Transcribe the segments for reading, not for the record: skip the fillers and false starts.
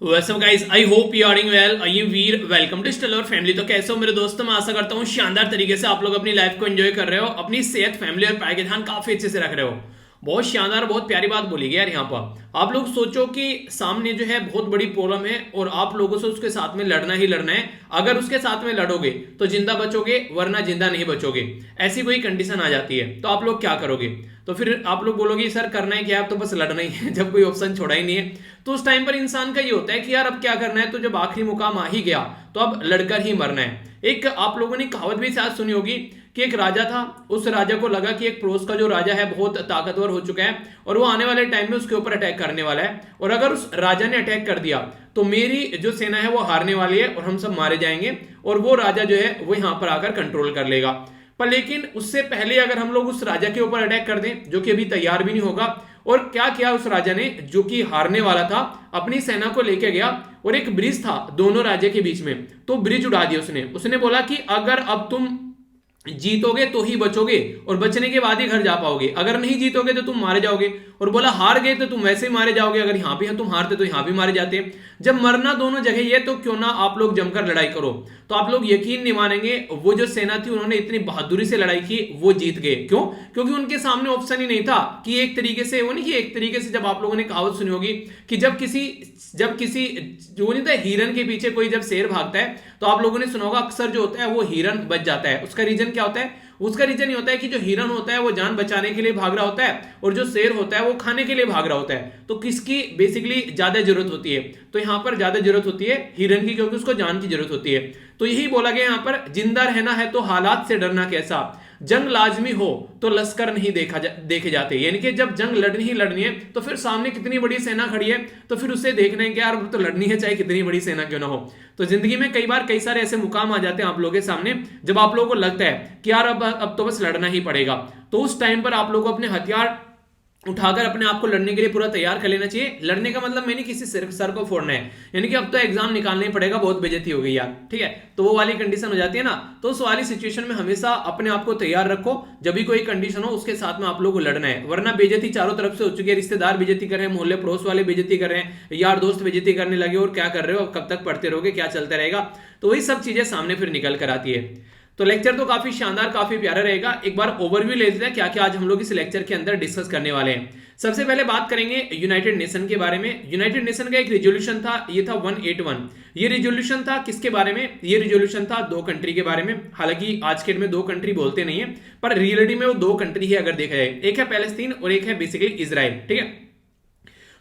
What's up guys, I hope you are doing well. I am Veer, welcome to Stellar Family. तो कैसे हो मेरे दोस्तों, मैं आशा करता हूँ शानदार तरीके से आप लोग अपनी लाइफ को एंजॉय कर रहे हो, अपनी सेहत, फैमिली और पढ़ाई का ध्यान काफी अच्छे से रख रहे हो। बहुत शानदार, बहुत प्यारी बात बोली गई यार यहाँ पर। आप लोग सोचो कि सामने जो है बहुत बड़ी प्रॉब्लम है और आप लोगों से उसके साथ में लड़ना ही लड़ना है। अगर उसके साथ में लड़ोगे तो जिंदा बचोगे, वरना जिंदा नहीं बचोगे। ऐसी कोई कंडीशन आ जाती है तो आप लोग क्या करोगे? तो फिर आप लोग बोलोगे सर करना है क्या, अब तो बस लड़ना ही है जब कोई ऑप्शन छोड़ा ही नहीं है। तो उस टाइम पर इंसान का ये होता है कि यार अब क्या करना है, तो जब आखिरी मुकाम आ ही गया तो अब लड़कर ही मरना है। एक आप लोगों ने कहावत भी शायद सुनी होगी कि एक राजा था, उस राजा को लगा कि एक पड़ोस का जो राजा है बहुत ताकतवर हो चुका है और वो आने वाले टाइम में उसके ऊपर अटैक करने वाला है, और अगर उस राजा ने अटैक कर दिया तो मेरी जो सेना है वो हारने वाली है और हम सब मारे जाएंगे और वो राजा जो है वो यहां पर आकर कंट्रोल कर लेगा। पर लेकिन उससे पहले अगर हम लोग उस राजा के ऊपर अटैक कर दें, जो कि अभी तैयार भी नहीं होगा, और क्या किया उस राजा ने, जो कि हारने वाला था, अपनी सेना को लेके गया और एक ब्रिज था दोनों राज्य के बीच में, तो ब्रिज उड़ा दिया उसने बोला कि अगर अब तुम जीतोगे तो ही बचोगे और बचने के बाद ही घर जा पाओगे, अगर नहीं जीतोगे तो तुम मारे जाओगे। और बोला हार गए तो तुम वैसे ही मारे जाओगे, अगर यहां भी तुम हारते तो यहां भी मारे जाते। जब मरना दोनों जगह ही है तो क्यों ना आप लोग जमकर लड़ाई करो। तो आप लोग यकीन नहीं मानेंगे, वो जो सेना थी उन्होंने इतनी बहादुरी से लड़ाई की, वो जीत गए। क्यों? क्योंकि उनके सामने ऑप्शन ही नहीं था कि एक तरीके से वो नहीं कि एक तरीके से, जब आप लोगों ने कहावत सुनी होगी कि जब किसी जो नहीं था हिरन के पीछे कोई जब शेर भागता है तो आप लोगों ने सुना होगा अक्सर जो होता है वो हिरन बच जाता है। उसका रीजन क्या होता है? उसका रीजन ये होता है कि जो हिरन होता है वो जान बचाने के लिए भाग रहा होता है और जो शेर होता है वो खाने के लिए भाग रहा होता है। तो किसकी बेसिकली ज्यादा जरूरत होती है? तो यहां पर ज्यादा जरूरत होती है हिरन की, क्योंकि उसको जान की जरूरत होती है। तो यही बोला गया यहां पर, जिंदा रहना है तो हालात से डरना कैसा, जंग लाजमी हो तो लश्कर नहीं देखे जाते। यानी कि जब जंग लड़नी ही लड़नी है तो फिर सामने कितनी बड़ी सेना खड़ी है तो फिर उसे देखना है कि यार तो लड़नी है, चाहे कितनी बड़ी सेना क्यों ना हो। तो जिंदगी में कई बार कई सारे ऐसे मुकाम आ जाते हैं आप लोगों के सामने, जब आप लोगों को लगता है कि यार अब तो बस लड़ना ही पड़ेगा। तो उस टाइम पर आप लोगों को अपने हथियार उठाकर अपने आप को लड़ने के लिए पूरा तैयार कर लेना चाहिए। लड़ने का मतलब मैं नहीं किसी सर को फोड़ना है, यानी कि अब तो एग्जाम निकालना ही पड़ेगा, बहुत बेइज्जती हो गई यार, ठीक है, तो वो वाली कंडीशन हो जाती है ना। तो उस वाली सिचुएशन में हमेशा अपने आप को तैयार रखो, जब भी कोई कंडीशन हो उसके साथ में आप लोग को लड़ना है, वरना बेइज्जती चारों तरफ से हो चुकी है। रिश्तेदार बेइज्जती कर रहे हैं, मोहल्ले पड़ोस वाले बेइज्जती कर रहे हैं, यार दोस्त बेइज्जती करने लगे, और क्या कर रहे हो, कब तक पढ़ते रहोगे, क्या चलता रहेगा। तो वही सब चीजें सामने फिर निकल कर आती है। तो लेक्चर तो काफी शानदार, काफी प्यारा रहेगा। एक बार ओवरव्यू ले लेते हैं क्या क्या आज हम लोग इस लेक्चर के अंदर डिस्कस करने वाले हैं। सबसे पहले बात करेंगे यूनाइटेड नेशन के बारे में। यूनाइटेड नेशन का एक रिजोल्यूशन था, ये था 181। ये रिजोल्यूशन था किसके बारे में? ये रिजोल्यूशन था दो कंट्री के बारे में। हालांकि आज के डेट में दो कंट्री बोलते नहीं है, पर रियलिटी में वो दो कंट्री है अगर देखा जाए, एक है पैलेस्तीन और एक है बेसिकली इजराइल, ठीक है।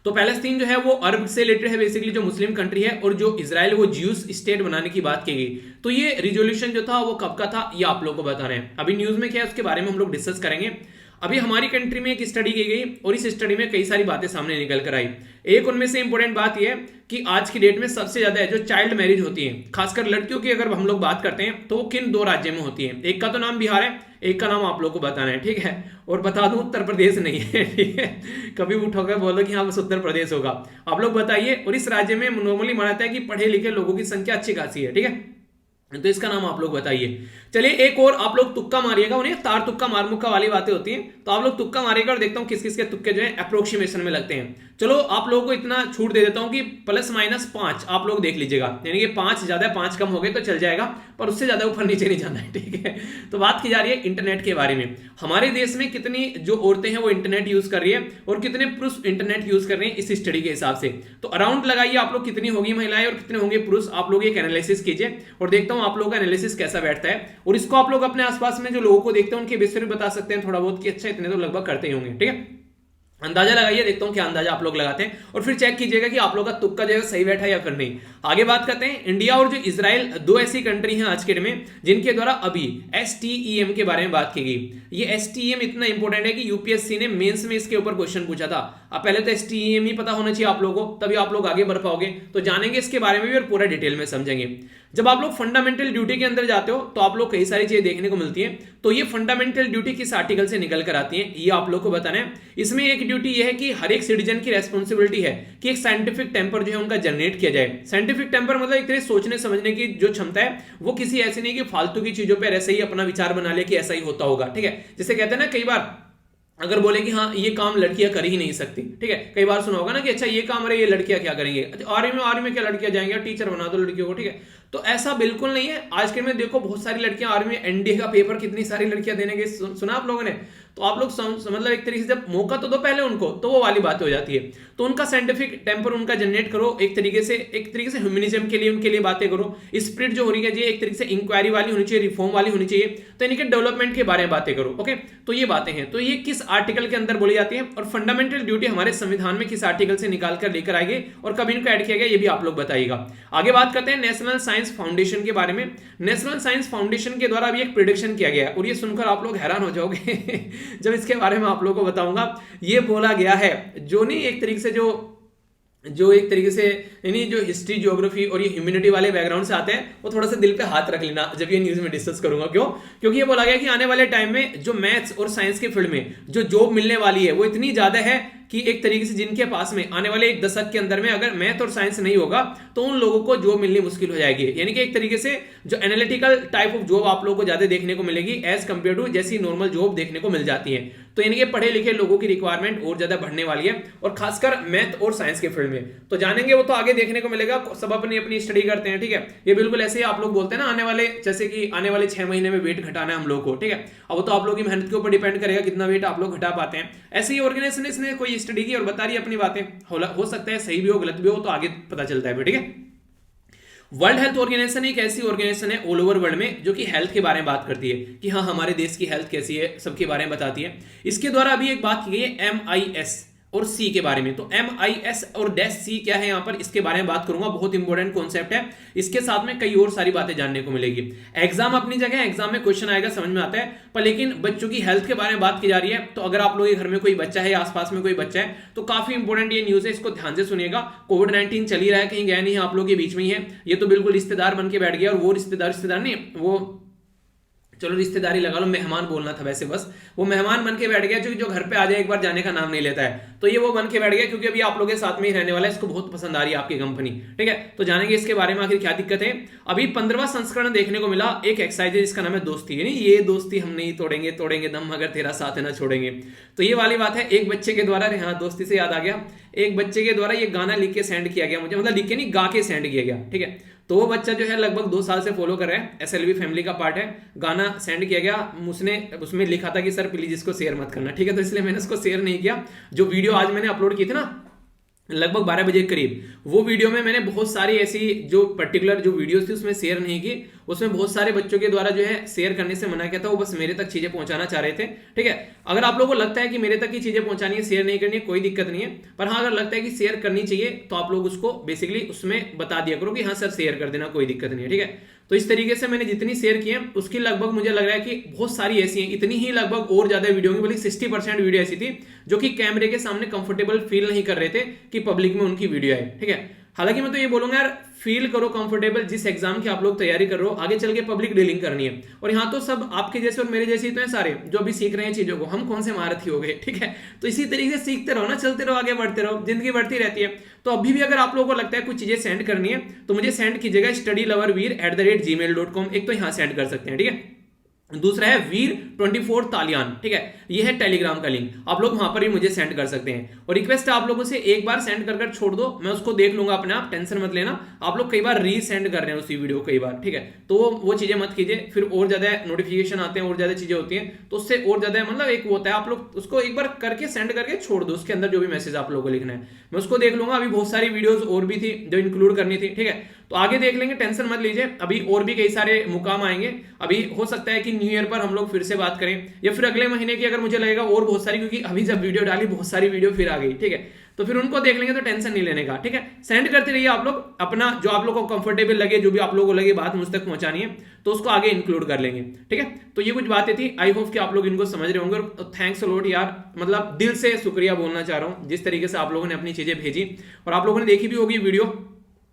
तो पैलेस्तीन जो है वो अरब से रिलेटेड है, बेसिकली जो मुस्लिम कंट्री है, और जो इजराइल वो ज्यूस स्टेट बनाने की बात की गई। तो ये रिजोल्यूशन जो था वो कब का था ये आप लोगों को बता रहे हैं। अभी न्यूज में क्या है उसके बारे में हम लोग डिस्कस करेंगे। अभी हमारी कंट्री में एक स्टडी की गई और इस स्टडी में कई सारी बातें सामने निकल कर आई। एक उनमें से इंपॉर्टेंट बात यह है कि आज की डेट में सबसे ज्यादा जो चाइल्ड मैरिज होती है, खासकर लड़कियों की अगर हम लोग बात करते हैं, तो वो किन दो राज्यों में होती है? एक का तो नाम बिहार है, एक का नाम आप लोग को बताना है, ठीक है। और बता दूं उत्तर प्रदेश नहीं है, ठीक है। कभी उठोकर बोलो कि हाँ बस उत्तर प्रदेश होगा, आप लोग बताइए। और इस राज्य में नॉर्मली माना जाता है कि पढ़े लिखे लोगों की संख्या अच्छी खासी है, ठीक है। तो इसका नाम आप लोग बताइए। चलिए एक और आप लोग तुक्का मारिएगा, उन्हें तार तुक्का मार मुक्का वाली बातें होती हैं, तो आप लोग तुक्का मारिएगा और देखता हूं किस किस के तुक्के जो है अप्रोक्सीमेशन में लगते हैं। चलो आप लोगों को इतना छूट दे देता हूं कि ±5 आप लोग देख लीजिएगा, यानी कि 5 ज्यादा 5 कम हो गए तो चल जाएगा, पर उससे ज्यादा ऊपर नीचे नहीं जाना है, ठीक है। तो बात की जा रही है इंटरनेट के बारे में। हमारे देश में कितनी जो औरतें हैं वो इंटरनेट यूज कर रही है और कितने पुरुष इंटरनेट यूज कर रहे हैं इस स्टडी के हिसाब से। तो अराउंड लगाइए आप लोग कितनी होगी महिलाएं और कितने होंगे पुरुष, आप लोग एक एनालिसिस कीजिए और देखता हूं आप लोगों का एनालिसिस कैसा बैठता है। और इसको आप लोग अपने आसपास में जो लोगों को देखते हैं उनके विषय में बता सकते हैं थोड़ा बहुत कि अच्छा इतने तो लगभग करते ही होंगे, ठीक है। अंदाजा लगाइए, देखता हूं क्या अंदाजा आप लोग लगाते हैं और फिर चेक कीजिएगा कि आप लोग का तुक्का जो है सही बैठा है या फिर नहीं। आगे बात करते हैं, इंडिया और जो इजराइल दो ऐसी कंट्री हैं आज के डेट में जिनके द्वारा अभी STEM के बारे में बात की गई। ये STEM इतना इंपॉर्टेंट है कि यूपीएससी ने मेंस में इसके ऊपर क्वेश्चन पूछा था। अब पहले तो STEM ही पता होना चाहिए आप लोगों को, तभी आप लोग आगे बढ़ पाओगे। तो जानेंगे इसके बारे में भी और पूरा डिटेल में समझेंगे। जब आप लोग फंडामेंटल ड्यूटी के अंदर जाते हो तो आप लोग कई सारी चीजें देखने को मिलती हैं। तो ये फंडामेंटल ड्यूटी किस आर्टिकल से निकल कर आती है ये आप लोग को बताना है। इसमें एक ड्यूटी ये है कि हर एक सिटीजन की रेस्पॉन्सिबिलिटी है कि एक साइंटिफिक टेम्पर जो है उनका जनरेट किया जाए। साइंटिफिक टेम्पर मतलब एक तरह सोचने समझने की जो क्षमता है वो किसी ऐसी नहीं कि फालतू की चीजों पर ऐसे ही अपना विचार बना ले कि ऐसा ही होता होगा, ठीक है। जैसे कहते हैं ना कई बार अगर बोले कि हाँ ये काम लड़कियां कर ही नहीं सकती, ठीक है, कई बार सुना होगा ना कि अच्छा ये काम अरे ये लड़कियां क्या करेंगे, अच्छा आर्मी में क्या लड़कियां जाएंगे, टीचर बना दो लड़कियों को, ठीक है। तो ऐसा बिल्कुल नहीं है। आज के में देखो बहुत सारी लड़कियां आर्मी में, एनडीए का पेपर कितनी सारी लड़कियां देने के सुना आप लोगों ने। तो आप लोग मतलब एक तरीके से जब मौका तो दो पहले उनको, तो वो वाली बात हो जाती है। तो उनका साइंटिफिक टेम्पर उनका जनरेट करो, एक तरीके से ह्यूमनिज्म के लिए उनके लिए बातें करो। स्पिरिट जो हो रही है जी एक तरीके से इंक्वायरी वाली होनी चाहिए, रिफॉर्म वाली होनी चाहिए, तो इनके डेवलपमेंट के बारे में बातें करो। ओके, तो ये बातें हैं। तो ये किस आर्टिकल के अंदर बोली जाती है और फंडामेंटल ड्यूटी हमारे संविधान में किस आर्टिकल से निकाल कर लेकर आएंगे और कब इनको ऐड किया गया ये भी आप लोग बताइएगा। आगे बात करते हैं नेशनल साइंस फाउंडेशन के बारे में। नेशनल साइंस फाउंडेशन के द्वारा अभी एक प्रिडिक्शन किया गया है और ये सुनकर आप लोग हैरान हो जाओगे जब इसके बारे में आप लोगों को बताऊंगा। ये बोला गया है जो नहीं एक तरीके से जो एक तरीके से यानी जो हिस्ट्री ज्योग्राफी और ये ह्यूमैनिटी वाले बैकग्राउंड से आते हैं वो थोड़ा सा दिल पे हाथ रख लेना जब ये न्यूज में डिस्कस करूंगा। क्यों? क्योंकि ये बोला गया कि आने वाले टाइम में जो मैथ्स और साइंस के फील्ड में जो जॉब मिलने वाली है वो इतनी ज्यादा है कि एक तरीके से जिनके पास में आने वाले एक दशक के अंदर में अगर मैथ और साइंस नहीं होगा तो उन लोगों को जॉब मिलनी मुश्किल हो जाएगी। यानी कि एक तरीके से जो एनालिटिकल टाइप ऑफ जॉब आप लोगों को ज्यादा देखने को मिलेगी एज कंपेयर टू जैसी नॉर्मल जॉब देखने को मिल जाती है। तो यानी कि पढ़े लिखे लोगों की रिक्वायरमेंट और ज्यादा बढ़ने वाली है और खासकर मैथ और साइंस के फील्ड में। तो जानेंगे वो तो आगे देखने को मिलेगा, सब अपनी अपनी स्टडी करते हैं, ठीक है। ये बिल्कुल ऐसे ही आप लोग बोलते हैं ना आने वाले जैसे कि आने वाले 6 महीने में वेट घटाना है हम लोग को, ठीक है। अब वो तो आप लोगों की मेहनत के ऊपर डिपेंड करेगा कितना वेट आप लोग घटा पाते हैं। ऐसे ही ऑर्गेनाइजेशन इसने कोई स्टडी की और बता रही है अपनी बातें, हो सकता है सही भी हो गलत भी हो, तो आगे पता चलता है, ठीक है। वर्ल्ड हेल्थ ऑर्गेनाइजेशन एक ऐसी ऑर्गेनाइजेशन है ऑल ओवर वर्ल्ड में जो कि हेल्थ के बारे में बात करती है कि हाँ हमारे देश की हेल्थ कैसी है सबके बारे में बताती है। इसके द्वारा अभी एक बात की गई है MIS और C के बारे में। तो MIS और -C क्या है यहाँ पर, इसके बारे में बात करूंगा, बहुत इंपॉर्टेंट कॉन्सेप्ट है। इसके साथ में कई और सारी बातें जानने को मिलेगी। एग्जाम अपनी जगह, एग्जाम में क्वेश्चन आएगा समझ में आता है, पर लेकिन बच्चों की हेल्थ के बारे में बात की जा रही है। तो अगर आप लोगों के घर में कोई बच्चा है, आसपास में कोई बच्चा है, तो काफी इंपॉर्टेंट ये न्यूज है, इसको ध्यान से सुनिएगा। कोविड-19 चल ही रहा है, कहीं गया नहीं है, आप लोगों के बीच में ही है। ये तो बिल्कुल रिश्तेदार बन के बैठ गया और वो रिश्तेदार नहीं, वो चलो रिश्तेदारी लगा लो, मेहमान बोलना था वैसे, बस वो मेहमान बन के बैठ गया जो घर पे आ जाए एक बार जाने का नाम नहीं लेता है। तो ये वो बन के बैठ गया क्योंकि अभी आप लोगों के साथ में ही रहने वाला है, इसको बहुत पसंद आ रही है आपकी कंपनी, ठीक है। तो जानेंगे इसके बारे में आखिर क्या दिक्कत है। अभी 15वां संस्करण देखने को मिला एक एक्सरसाइज है जिसका नाम है दोस्ती, यानी ये दोस्ती हम नहीं तोड़ेंगे दम अगर तेरा साथ है ना छोड़ेंगे। तो ये वाली बात है। एक बच्चे के द्वारा, हाँ दोस्ती से याद आ गया, एक बच्चे के द्वारा ये गाना लिख के सेंड किया गया मुझे, मतलब लिख के नहीं गा के सेंड किया गया, ठीक है। तो वो बच्चा जो है लगभग 2 साल से फॉलो कर रहा है, SLV फैमिली का पार्ट है। गाना सेंड किया गया, उसने उसमें लिखा था कि सर प्लीज इसको शेयर मत करना, ठीक है। तो इसलिए मैंने उसको शेयर नहीं किया। जो वीडियो आज मैंने अपलोड की थी ना लगभग 12 बजे के करीब, वो वीडियो में मैंने बहुत सारी ऐसी जो पर्टिकुलर जो वीडियोस थी उसमें शेयर नहीं की। उसमें बहुत सारे बच्चों के द्वारा जो है शेयर करने से मना किया था, वो बस मेरे तक चीजें पहुंचाना चाह रहे थे, ठीक है। अगर आप लोगों को लगता है कि मेरे तक की चीजें पहुंचानी है, शेयर नहीं करनी है, कोई दिक्कत नहीं है। पर हाँ अगर लगता है कि शेयर करनी चाहिए तो आप लोग उसको बेसिकली उसमें बता दिया करो कि हाँ सर शेयर कर देना, कोई दिक्कत नहीं है, ठीक है। तो इस तरीके से मैंने जितनी शेयर की है उसकी लगभग मुझे लग रहा है कि बहुत सारी ऐसी हैं, इतनी ही लगभग और ज्यादा वीडियो होंगी, बल्कि 60% वीडियो ऐसी थी जो कि कैमरे के सामने कंफर्टेबल फील नहीं कर रहे थे कि पब्लिक में उनकी वीडियो आए, ठीक है। हालांकि मैं तो ये बोलूंगा यार फील करो कंफर्टेबल, जिस एग्जाम की आप लोग तैयारी कर रहे हो, आगे चल के पब्लिक डीलिंग करनी है। और यहाँ तो सब आपके जैसे और मेरे जैसे ही तो हैं सारे जो अभी सीख रहे हैं चीजों को, हम कौन से महारथी हो गए, ठीक है। तो इसी तरीके से सीखते रहो ना, चलते रहो, आगे बढ़ते रहो, जिंदगी बढ़ती रहती है। तो अभी भी अगर आप लोगों को लगता है कुछ चीजें सेंड करनी है तो मुझे सेंड कीजिएगा studyloverveer@gmail.com, एक तो यहाँ सेंड कर सकते हैं, ठीक है। दूसरा है वीर24 तालियान, ठीक है, ये है टेलीग्राम का लिंक, आप लोग वहां पर भी मुझे सेंड कर सकते हैं। और रिक्वेस्ट है आप लोगों से एक बार सेंड कर छोड़ दो, मैं उसको देख लूंगा अपने आप, टेंशन मत लेना। आप लोग कई बार रीसेंड कर रहे हैं उसी वीडियो कई बार, ठीक है, तो वो चीजें मत कीजिए, फिर और ज्यादा नोटिफिकेशन आते हैं और ज्यादा चीजें होती हैं, तो उससे और ज्यादा मतलब एक होता है, आप लोग उसको एक बार करके सेंड करके छोड़ दो, उसके अंदर जो भी मैसेज आप लोगों को लिखना है मैं उसको देख लूंगा। अभी बहुत सारी वीडियोस और भी थी जो इंक्लूड करनी थी, ठीक है, तो आगे देख लेंगे, टेंशन मत लीजिए। अभी और भी कई सारे मुकाम आएंगे, अभी हो सकता है कि न्यू ईयर पर हम लोग फिर से बात करें या फिर अगले महीने की, अगर मुझे लगेगा और बहुत सारी, क्योंकि अभी जब वीडियो डाली बहुत सारी वीडियो फिर आ गई, ठीक है, तो फिर उनको देख लेंगे, तो टेंशन नहीं लेने का, ठीक है। सेंड करते रहिए आप लोग अपना, जो आप लोग को कंफर्टेबल लगे, जो भी आप लोगों को लगे बात मुझ तक पहुंचानी है तो उसको आगे इंक्लूड कर लेंगे, ठीक है। तो ये कुछ बातें थी, आई होप कि आप लोग इनको समझ रहे होंगे। और थैंक्स अ लॉट यार, मतलब दिल से शुक्रिया बोलना चाह रहा हूं जिस तरीके से आप लोगों ने अपनी चीजें भेजी, और आप लोगों ने देखी भी होगी वीडियो,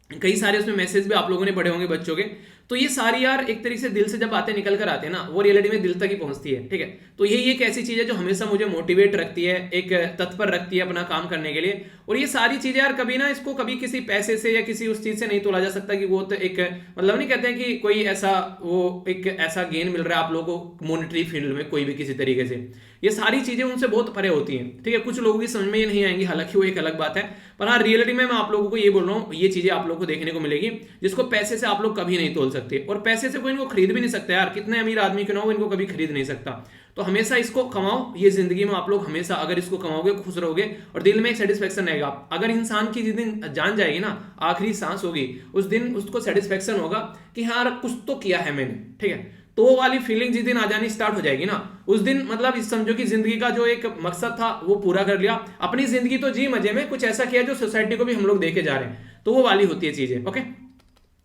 कई सारे उसमें मैसेज भी आप लोगों ने पढ़े होंगे बच्चों के। तो ये सारी यार एक तरीके से दिल से जब बातें निकल कर आती है ना, वो रियलिटी में दिल तक ही पहुंचती है, ठीक है। तो यही एक ऐसी चीज है जो हमेशा मुझे मोटिवेट रखती है, एक तत्पर रखती है अपना काम करने के लिए। और ये सारी चीजें यार कभी ना इसको कभी किसी पैसे से या किसी उस चीज से नहीं तोला जा सकता कि वो तो एक मतलब नहीं कहते हैं कि कोई ऐसा वो एक ऐसा गेन मिल रहा है आप लोगों को मॉनेटरी फील्ड में कोई भी किसी तरीके से। ये सारी चीजें उनसे बहुत परे होती हैं, ठीक है। कुछ लोगों की समझ में ये नहीं आएंगी, हालांकि वो एक अलग बात है, पर हाँ रियलिटी में मैं आप लोगों को ये बोल रहा हूँ, ये चीजें आप लोगों को देखने को मिलेगी जिसको पैसे से आप लोग कभी नहीं तोल सकते। और पैसे से कोई इनको खरीद भी नहीं सकता यार, कितने अमीर आदमी क्यों ना हो, इनको कभी खरीद नहीं सकता। तो हमेशा इसको कमाओ, ये जिंदगी में आप लोग हमेशा अगर इसको कमाओगे खुश रहोगे और दिल में एक सेटिस्फेक्शन रहेगा। अगर इंसान की जिस दिन जान जाएगी ना, आखिरी सांस होगी, उस दिन उसको सेटिस्फेक्शन होगा कि हाँ कुछ तो किया है मैंने, ठीक है। तो वो वाली फीलिंग जिस दिन आ जानी स्टार्ट हो जाएगी ना, उस दिन मतलब इस समझो कि जिंदगी का जो एक मकसद था वो पूरा कर लिया, अपनी जिंदगी तो जी मजे में, कुछ ऐसा किया जो सोसाइटी को भी हम लोग देके जा रहे हैं। तो वो वाली होती है चीजें, ओके।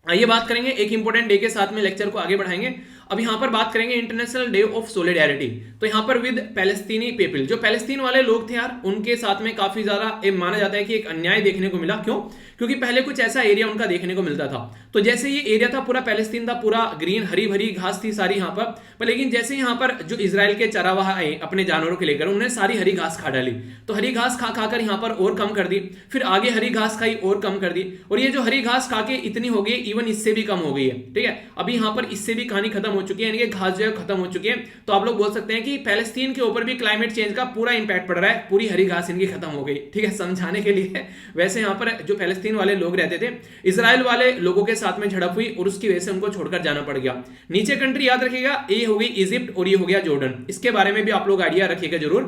आइए बात करेंगे एक इंपॉर्टेंट डे के साथ में लेक्चर को आगे बढ़ाएंगे। अब यहां पर बात करेंगे इंटरनेशनल डे ऑफ सोलिडेरिटी। तो यहां पर विद पैलेस्तीनी पीपल, जो पैलेस्तीन वाले लोग थे यार, उनके साथ में काफी ज्यादा माना जाता है कि एक अन्याय देखने को मिला। क्यों? क्योंकि पहले कुछ ऐसा एरिया उनका देखने को मिलता था, तो जैसे ये एरिया था पूरा पैलेस्तीन था, पूरा ग्रीन हरी भरी घास थी सारी यहाँ पर लेकिन जैसे यहाँ पर जो इजराइल के चरावाह आए अपने जानवरों के लेकर, उन्होंने सारी हरी घास खा डाली। तो हरी घास खा खाकर यहाँ पर और कम कर दी, फिर आगे हरी घास खाई और कम कर दी, और ये जो हरी घास खा के इतनी हो गई, इवन इससे भी कम हो गई है, ठीक है। अभी यहाँ पर इससे भी कहानी खत्म हो चुकी है, यानी कि घास जो है खत्म हो चुकी है। तो आप लोग बोल सकते हैं कि पैलेस्तीन के ऊपर भी क्लाइमेट चेंज का पूरा इंपैक्ट पड़ रहा है, पूरी हरी घास इनकी खत्म हो गई, ठीक है, समझाने के लिए। वैसे यहाँ पर जो पैलेस्तीन वाले लोग रहते थे, इजराइल वाले लोगों के साथ में झड़प हुई और उसकी वजह से उनको छोड़कर जाना पड़ गया। नीचे कंट्री याद रखिएगा, ये हो गई इजिप्ट और ये हो गया जॉर्डन, इसके बारे में भी आप लोग आइडिया रखिएगा जरूर,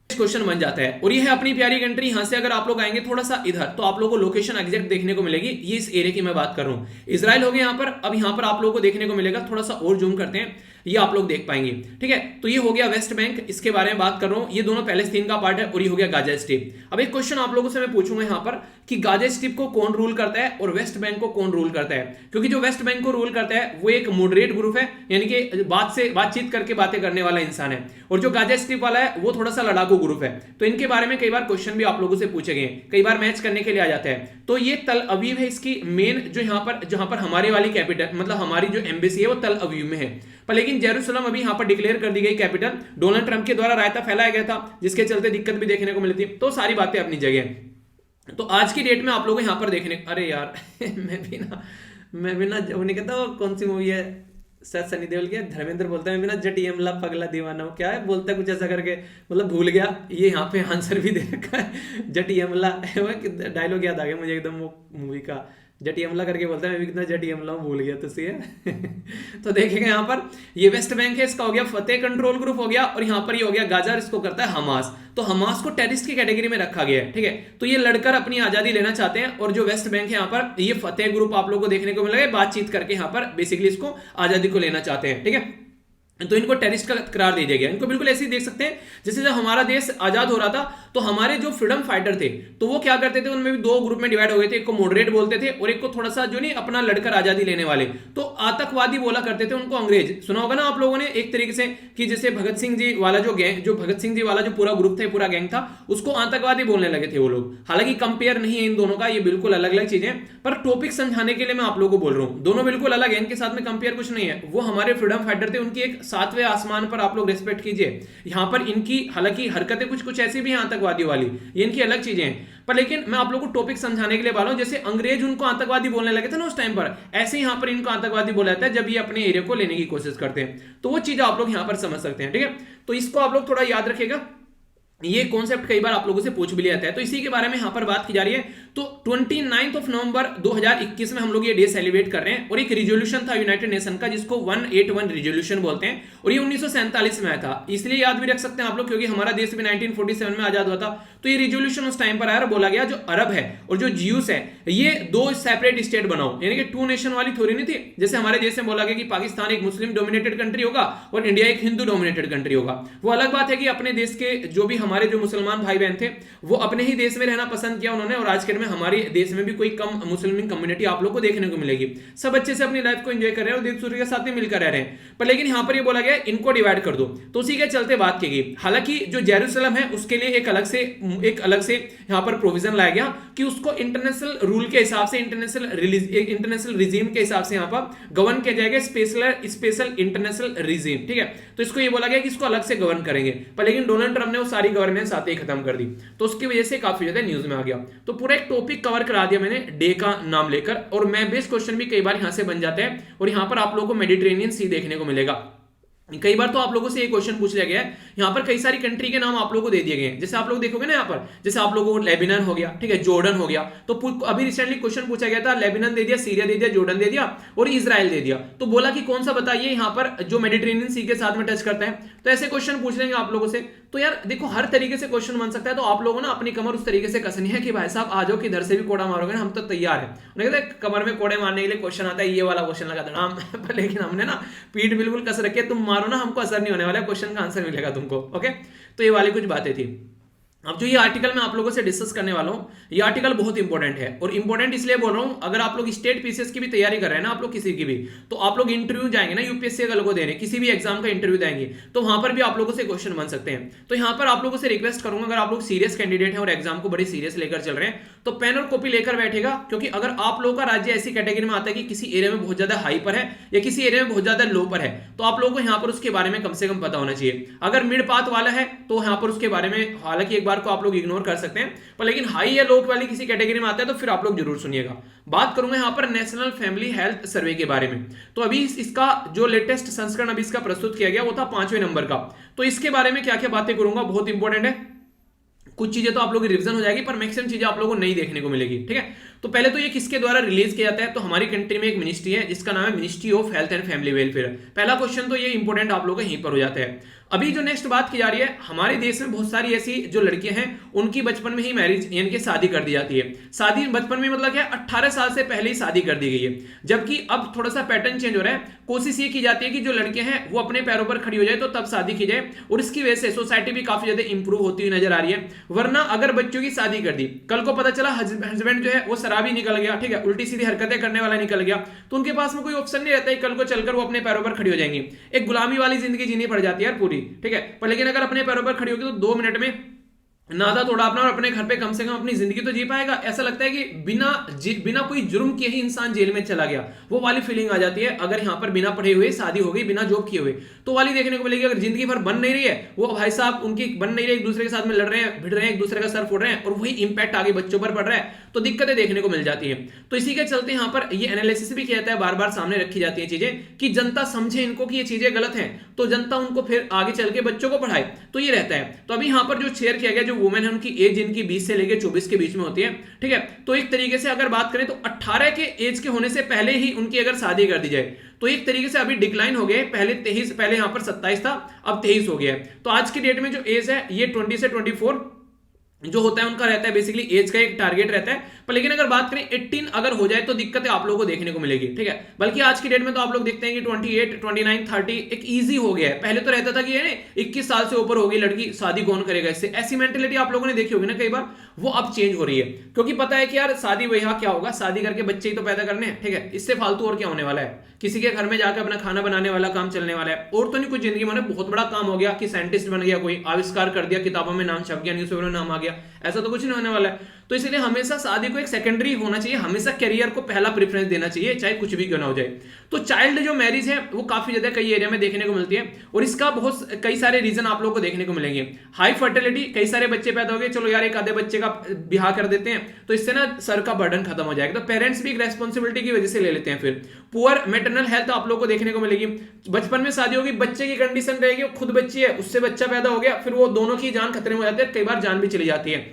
क्वेश्चन बन जाता है। और ये है अपनी प्यारी कंट्री। यहां से अगर आप लोग आएंगे थोड़ा सा इधर, तो आप लोगों को लोकेशन एग्जैक्ट देखने को मिलेगी। ये इस एरिया की मैं बात कर रहा हूं, इजराइल हो गया यहां पर। अब यहां पर आप लोगों को देखने को मिलेगा, थोड़ा सा और जूम करते हैं, ये आप लोग देख पाएंगे, ठीक है। तो ये हो गया वेस्ट बैंक, इसके बारे में बात कर रहा हूं, ये दोनों पैलेस्तीन का पार्ट है, और ये हो गया गाजा स्ट्रिप। अब एक क्वेश्चन आप लोगों से मैं पूछूंगा यहां पर कि गाजा स्ट्रिप को कौन रूल करता है और वेस्ट बैंक को कौन रूल करता है। क्योंकि जो वेस्ट बैंक को रूल करता है वो एक मॉडरेट ग्रुप है, यानी कि बातचीत करके बातें करने वाला इंसान है, और जो गाजा स्ट्रिप वाला है वो थोड़ा सा लड़ाकू ग्रुप है। तो इनके बारे में कई बार क्वेश्चन भी आप लोगों से पूछे गए, कई बार मैच करने के लिए आ जाता है। तो ये तल अवीव है इसकी मेन, जो जहां पर हमारी वाली कैपिटल, मतलब हमारी जो एम्बेसी है वो तल अवीव में है, पर लेकिन जेरूसलम अभी यहां पर डिक्लेयर कर दी गई कैपिटल। डोनाल्ड ट्रंप के द्वारा रायता फैलाया गया था, जिसके चलते दिक्कत भी देखने को मिली थी। तो सारी बातें अपनी जगह। तो आज की डेट में आप लोगों को यहां पर देखने, अरे यार मैं भी ना उन्हें कहता हूँ, कौन सी मूवी है शायद सनी देओल की, धर्मेंद्र बोलता है मैं ना जटियमला पगला दीवाना हूँ, क्या है बोलता है कुछ ऐसा करके, मतलब भूल गया। ये यहाँ पे आंसर भी दे रखा है जटियमला, डायलॉग याद आ गया मुझे एकदम वो मूवी का, जटियमला करके बोलता है, मैं भी कितना जटियमला हूँ भूल गया, तो सही है। तो देखिएगा यहाँ पर ये वेस्ट बैंक है, इसका हो गया फतेह कंट्रोल ग्रुप हो गया, और यहाँ पर ये हो गया गाजा, इसको करता है हमास। तो हमास को टेररिस्ट की कैटेगरी में रखा गया है, ठीक है। तो ये लड़कर अपनी आजादी लेना चाहते हैं, और जो वेस्ट बैंक है यहाँ पर ये फतेह ग्रुप आप लोगों को देखने को मिलेगा, बातचीत करके यहाँ पर बेसिकली इसको आजादी को लेना चाहते हैं, ठीक है। तो इनको टेररिस्ट का करार दे दिया गया। इनको बिल्कुल ऐसे ही देख सकते हैं जैसे जब हमारा देश आजाद हो रहा था, तो हमारे जो फ्रीडम फाइटर थे तो वो क्या करते थे, उनमें भी दो ग्रुप में डिवाइड हो गए थे, एक को मॉडरेट बोलते थे और एक को थोड़ा सा जो नहीं अपना लड़कर आजादी लेने वाले, तो आतंकवादी बोला करते थे उनको, अंग्रेज। सुना होगा ना आप लोगों ने एक तरीके से कि जैसे भगत सिंह जी वाला जो गैंग, जो भगत सिंह जी वाला जो पूरा ग्रुप था, पूरा गैंग था, उसको आतंकवादी बोलने लगे थे वो लोग। हालांकि कंपेयर नहीं है इन दोनों का, ये बिल्कुल अलग अलग चीजें, पर टॉपिक समझाने के लिए मैं आप लोगों को बोल रहा हूं, दोनों बिल्कुल अलग है, इनके साथ में कंपेयर कुछ नहीं है। वो हमारे फ्रीडम फाइटर थे, उनकी एक सातवें आसमान पर आप लोग रिस्पेक्ट कीजिए। यहां पर इनकी हालांकि हरकतें कुछ कुछ ऐसी भी हैं आतंकवादियों वाली, ये इनकी अलग चीजें हैं, पर लेकिन मैं आप लोगों को टॉपिक समझाने के लिए बोल रहा हूं। जैसे अंग्रेज उनको आतंकवादी बोलने लगे थे ना उस टाइम पर, ऐसे यहां पर इनको आतंकवादी बोला जाता है जब ये अपने एरिया को लेने की कोशिश करते हैं। तो वो चीज आप लोग यहां पर समझ सकते हैं, ठीक है। तो इसको आप लोग थोड़ा याद रखिएगा, ये कॉन्सेप्ट कई बार आप लोगों से पूछ भी लिया जाता है। तो इसी के बारे में यहां पर बात की जा रही है। तो 29 नवंबर 2021 में हम लोग ये डे सेलिब्रेट कर रहे हैं, और एक रिजोल्यूशन था यूनाइटेड नेशन का जिसको 181 रिजोल्यूशन बोलते हैं, और ये 1947 में आया था। इसलिए याद भी रख सकते हैं आप लोग, क्योंकि हमारा देश भी 1947 में आजाद हुआ था। तो ये रिजोल्यूशन उस टाइम पर आया, बोला गया जो अरब है और जो ज्यूस है ये दो सेपरेट स्टेट बनाओ, यानी कि टू नेशन वाली थ्योरी नहीं थी। जैसे हमारे देश में बोला गया कि पाकिस्तान एक मुस्लिम डोमिनेटेड कंट्री होगा और इंडिया एक हिंदू डोमिनेटेड कंट्री होगा। वो अलग बात है कि अपने देश के जो भी हमारे जो मुसलमान भाई बहन थे वो अपने ही देश में रहना पसंद किया उन्होंने, और आज के डेट में हमारे देश में भी कोई कम मुस्लिम कम्युनिटी आप लोग को देखने को मिलेगी। सब अच्छे से अपनी लाइफ को एंजॉय कर रहे हैं और एक दूसरे के साथ में मिलकर रह रहे हैं, पर लेकिन यहाँ पर ये बोला गया इनको डिवाइड कर दो, तो उसी के चलते बात की गई। हालांकि जो जेरूसलम है उसके लिए एक अलग से यहाँ पर प्रोविजन लाया गया कि उसको इंटरनेशनल रूल के हिसाब से, इंटरनेशनल रिजीम के हिसाब से यहाँ पर गवर्न किया जाएगा, स्पेशल इंटरनेशनल रिजीम, ठीक है। तो इसको ये बोला गया कि इसको अलग से गवर्न करेंगे, पर लेकिन डोनाल्ड ट्रंप ने वो सारी गवर्नेंस आते ही खत्म कर दी, तो उसकी वजह से काफी ज्यादा न्यूज में आ गया। तो पूरा एक टॉपिक कवर करा दिया मैंने डे का नाम लेकर, और मैं बेस्ट क्वेश्चन भी कई बार यहां से बन जाते हैं, और यहां पर आप लोगों को मेडिटेरेनियन सी देखने को मिलेगा। कई बार तो आप लोगों से एक क्वेश्चन पूछ लिया गया है, यहाँ पर कई सारी कंट्री के नाम आप लोगों को दे दिए गए हैं, जैसे आप लोग देखोगे ना यहाँ पर, जैसे आप लोगों को लेबनान हो गया, ठीक है, जॉर्डन हो गया, तो अभी रिसेंटली क्वेश्चन पूछा गया था, लेबनान दे दिया, सीरिया दे दिया, जॉर्डन दे दिया और इजराइल दे दिया, तो बोला कि कौन सा बताइए यहाँ पर जो मेडिटेरेनियन सी के साथ में टच करता है। तो ऐसे क्वेश्चन पूछ लेंगे आप लोगों से, तो यार देखो हर तरीके से क्वेश्चन बन सकता है, तो आप लोगों ने अपनी कमर उस तरीके से कसनी है कि भाई साहब आ जाओ, किधर से भी कोड़ा मारोगे ना हम तो तैयार है। उन्हें कहते हैं कमर में कोड़े मारने के लिए क्वेश्चन आता है, ये वाला क्वेश्चन लगा देना लेकिन हमने ना पीठ बिल्कुल कस रखी है, तुम मारो ना हमको असर नहीं होने वाला, क्वेश्चन का आंसर मिलेगा तुमको, ओके। तो ये वाली कुछ बातें थी। अब जो ये आर्टिकल मैं आप लोगों से डिस्कस करने वाला हूं, ये आर्टिकल बहुत इंपॉर्टेंट है, और इंपॉर्टेंट इसलिए बोल रहा हूं, अगर आप लोग स्टेट पीसीएस की भी तैयारी कर रहे हैं ना, आप लोग किसी की भी, तो आप लोग इंटरव्यू जाएंगे ना यूपीएससी का लोगो देने, किसी भी एग्जाम का इंटरव्यू देंगे, तो वहां पर भी आप लोगों से क्वेश्चन बन सकते हैं। तो यहां पर आप लोगों से रिक्वेस्ट करूंगा, अगर आप लोग सीरियस कैंडिडेट हैं और एग्जाम को बड़ी सीरियस लेकर चल रहे हैं, तो पेन और कॉपी लेकर बैठेगा, क्योंकि अगर आप लोगों का राज्य ऐसी कैटेगरी में आता है कि किसी एरिया में बहुत ज्यादा हाई पर है या किसी एरिया में बहुत ज्यादा लो पर है, तो आप लोगों को यहाँ पर उसके बारे में कम से कम पता होना चाहिए। अगर मिड पाथ वाला है तो यहाँ पर उसके बारे में हालांकि एक बार को आप लोग इग्नोर कर सकते हैं, पर लेकिन हाई या लो वाली किसी कैटेगरी में आता है तो फिर आप लोग जरूर सुनिएगा। बात करूंगा यहां पर नेशनल फैमिली हेल्थ सर्वे के बारे में। तो अभी इसका जो लेटेस्ट संस्करण अभी इसका प्रस्तुत किया गया वो था 5वें नंबर का, तो इसके बारे में क्या क्या बातें करूंगा, बहुत इंपॉर्टेंट है। कुछ चीजें तो आप लोगों की रिवीजन हो जाएगी, पर मैक्सिमम चीजें आप लोगों को नहीं देखने को मिलेगी, ठीक है। तो पहले तो ये किसके द्वारा रिलीज किया जाता है, तो हमारी कंट्री में एक मिनिस्ट्री है जिसका नाम है ministry of health and family welfare. पहला क्वेश्चन तो ये इंपॉर्टेंट आप लोगों का यहीं पर हो जाता है। अभी जो नेक्स्ट बात की जा रही है, हमारे देश में बहुत सारी ऐसी जो लड़कियां हैं उनकी बचपन में ही मैरिज यानी कि शादी कर दी जाती है। शादी बचपन में मतलब क्या, 18 साल से पहले ही शादी कर दी गई है, जबकि अब थोड़ा सा पैटर्न चेंज हो रहा है। कोशिश ये की जाती है कि जो लड़कियां हैं वो अपने पैरों पर खड़ी हो जाए तो तब शादी की जाए, और इसकी वजह से सोसाइटी भी काफी ज्यादा इंप्रूव होती हुई नजर आ रही है। वरना अगर बच्चों की शादी कर दी, कल को पता चला हस्बैंड जो है वो शराबी निकल गया, ठीक है, उल्टी सीधी हरकतें करने वाला निकल गया, तो उनके पास में कोई ऑप्शन नहीं रहता है, कल को चलकर वो अपने पैरों पर खड़ी हो जाएंगी। एक गुलामी वाली जिंदगी जीनी पड़ जाती है यार पूरी, ठीक है। लेकिन अगर अपने पैरों पर खड़ी होगी तो 2 मिनट में नादा तोड़ा अपना और अपने घर पे कम से कम अपनी जिंदगी तो जी पाएगा। ऐसा लगता है कि बिना कोई जुर्म किए ही इंसान जेल में चला गया, वो वाली फीलिंग आ जाती है। अगर यहाँ पर बिना पढ़े हुए शादी हो गई, बिना जॉब किए हुए, तो वाली देखने को मिलेगी। अगर जिंदगी भर बन नहीं रही है, वो भाई साहब उनकी बन नहीं रही, एक दूसरे के साथ में लड़ रहे हैं, भिड़ रहे हैं, एक दूसरे का सर फोड़ रहे हैं, और वही इंपैक्ट आगे बच्चों पर पड़ रहा है, तो दिक्कतें देखने को मिल जाती है। तो इसी के चलते यहाँ पर ये एनालिसिस भी किया जाता है, बार बार सामने रखी जाती है चीजें कि जनता समझे इनको कि ये चीजें गलत हैं, तो जनता उनको फिर आगे चल के बच्चों को पढ़ाए, तो ये रहता है। तो अभी यहाँ पर जो शेयर किया गया, जो वुमेन है उनकी एज जिनकी 20 से लेकर 24 के बीच में होती है, ठीक है, तो एक तरीके से अगर बात करें तो 18 के एज के होने से पहले ही उनकी अगर शादी कर दी जाए तो एक तरीके से अभी डिक्लाइन हो गए। पहले यहां पर 27 था, अब 23 हो गया है। तो आज की डेट में जो एज है ये 20 से 24 जो होता है उनका रहता है, बेसिकली एज का एक टारगेट रहता है। पर लेकिन अगर बात करें 18 अगर हो जाए तो दिक्कतें आप लोगों को देखने को मिलेगी, ठीक है। बल्कि आज की डेट में तो आप लोग देखते हैं कि 28, 29, 30 एक इजी हो गया है। पहले तो रहता था कि 21 साल से ऊपर होगी लड़की, शादी कौन करेगा इससे, ऐसी मेंटेलिटी आप लोगों ने देखी होगी ना कई बार, वो अब चेंज हो रही है। क्योंकि पता है कि यार शादी वही क्या होगा, शादी करके बच्चे ही तो पैदा करने हैं, ठीक है, इससे फालतू और क्या होने वाला है। किसी के घर में जाकर अपना खाना बनाने वाला काम चलने वाला है, और तो नहीं कुछ जिंदगी में बहुत बड़ा काम हो गया कि साइंटिस्ट बन गया, कोई आविष्कार कर दिया, किताबों में नाम छप गया, न्यूज़पेपर में नाम आ गया, ऐसा तो कुछ नहीं होने वाला है। तो इसलिए हमेशा शादी को एक सेकेंडरी होना चाहिए, हमेशा करियर को पहला प्रेफरेंस देना चाहिए, चाहे कुछ भी क्यों ना हो जाए। तो चाइल्ड जो मैरिज है वो काफी ज्यादा कई एरिया में देखने को मिलती है, और इसका बहुत कई सारे रीजन आप लोगों को देखने को मिलेंगे। हाई फर्टिलिटी, कई सारे बच्चे पैदा हो गए, चलो यार एक आधे बच्चे का ब्याह कर देते हैं तो इससे ना सर का बर्डन खत्म हो जाएगा, तो पेरेंट्स भी एक रेस्पॉन्सिबिलिटी की वजह से ले लेते हैं। फिर पुअर मैटरनल हेल्थ आप लोगों को देखने को मिलेगी, बचपन में शादी होगी, बच्चे की कंडीशन रहेगी, खुद बच्ची है, उससे बच्चा पैदा हो गया, फिर वो दोनों की जान खतरे में हो जाती है, कई बार जान भी चली जाती है।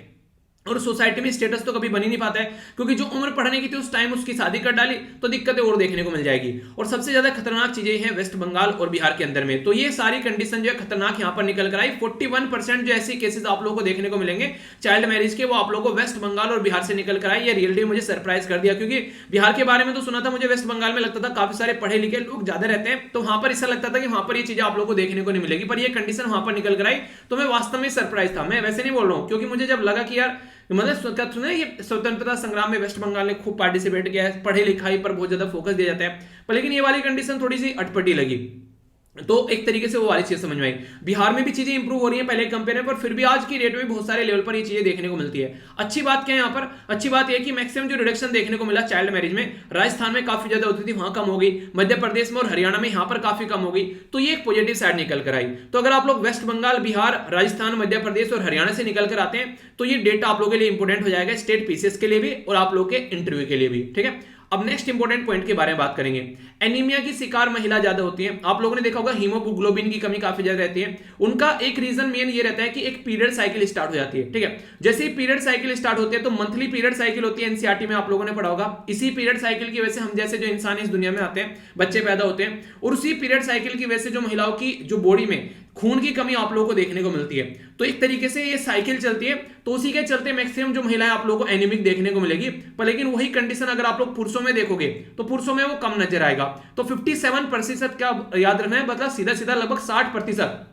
और सोसाइटी में स्टेटस तो कभी बन ही नहीं पाता है, क्योंकि जो उम्र पढ़ने की थी उस टाइम उसकी शादी कर डाली, तो दिक्कतें और देखने को मिल जाएगी। और सबसे ज्यादा खतरनाक चीजें हैं वेस्ट बंगाल और बिहार के अंदर में। तो ये सारी कंडीशन जो है खतरनाक यहां पर निकल कर आई। 41% जो ऐसी केसेस आप लोगों को देखने को मिलेंगे चाइल्ड मैरिज के, वो आप लोगों को वेस्ट बंगाल और बिहार से निकल कर आई। ये रियलिटी मुझे सरप्राइज कर दिया, क्योंकि बिहार के बारे में तो सुना था, मुझे वेस्ट बंगाल में लगता था काफी सारे पढ़े लिखे लोग ज्यादा रहते हैं, तो वहां पर ऐसा लगता था कि वहां पर ये चीजें आप लोगों को देखने को नहीं मिलेगी, पर ये कंडीशन वहां पर निकल कर आई। तो मैं वास्तव में सरप्राइज था, मैं वैसे नहीं बोल रहा हूं, क्योंकि मुझे जब लगा कि यार मतलब ये स्वतंत्रता संग्राम में वेस्ट बंगाल ने खूब पार्टिसिपेट किया है, पढ़े लिखाई पर बहुत ज्यादा फोकस दिया जाता है, पर लेकिन ये वाली कंडीशन थोड़ी सी अटपटी लगी। तो एक तरीके से वो वाली चीज समझ में आई। बिहार में भी चीजें इंप्रूव हो रही हैं पहले कंपेयर में, पर फिर भी आज की डेट में बहुत सारे लेवल पर ये चीजें देखने को मिलती है। अच्छी बात क्या है यहाँ पर? अच्छी बात यह कि मैक्सिमम जो रिडक्शन देखने को मिला चाइल्ड मैरिज में, राजस्थान में काफी ज्यादा होती थी, वहां कम हो गई, मध्य प्रदेश में और हरियाणा में यहाँ पर काफी कम हो गई। तो ये एक पॉजिटिव साइड निकल कर आई। तो अगर आप लोग वेस्ट बंगाल, बिहार, राजस्थान, मध्य प्रदेश और हरियाणा से निकल कर आते हैं, तो ये डेटा आप लोगों के लिए इंपोर्टेंट हो जाएगा, स्टेट पीसीएस के लिए भी और आप लोग के इंटरव्यू के लिए भी। ठीक है, अब नेक्स्ट इंपॉर्टेंट पॉइंट के बारे में बात करेंगे। एनीमिया की शिकार महिला ज्यादा होती है। आप लोगों ने देखा होगा हीमोग्लोबिन की कमी काफी ज्यादा रहती है। उनका एक रीजन मेन ये रहता है कि एक पीरियड साइकिल स्टार्ट हो जाती है। ठीक है, जैसे ही पीरियड साइकिल स्टार्ट होती है तो मंथली पीरियड साइकिल होती है, एनसीईआरटी में आप लोगों ने पढ़ा होगा। इसी पीरियड साइकिल की वजह से हम जैसे जो इंसान इस दुनिया में आते हैं, बच्चे पैदा होते हैं, और उसी पीरियड साइकिल की वजह से जो महिलाओं की जो बॉडी में खून की कमी आप लोगों को देखने को मिलती है। तो एक तरीके से ये साइकिल चलती है, तो उसी के चलते मैक्सिमम जो महिलाएं आप लोगों को एनीमिक देखने को मिलेगी। पर लेकिन वही कंडीशन अगर आप लोग पुरुषों में देखोगे तो पुरुषों में वो कम नजर आएगा। तो 57% क्या याद रखना है, मतलब सीधा सीधा लगभग 60%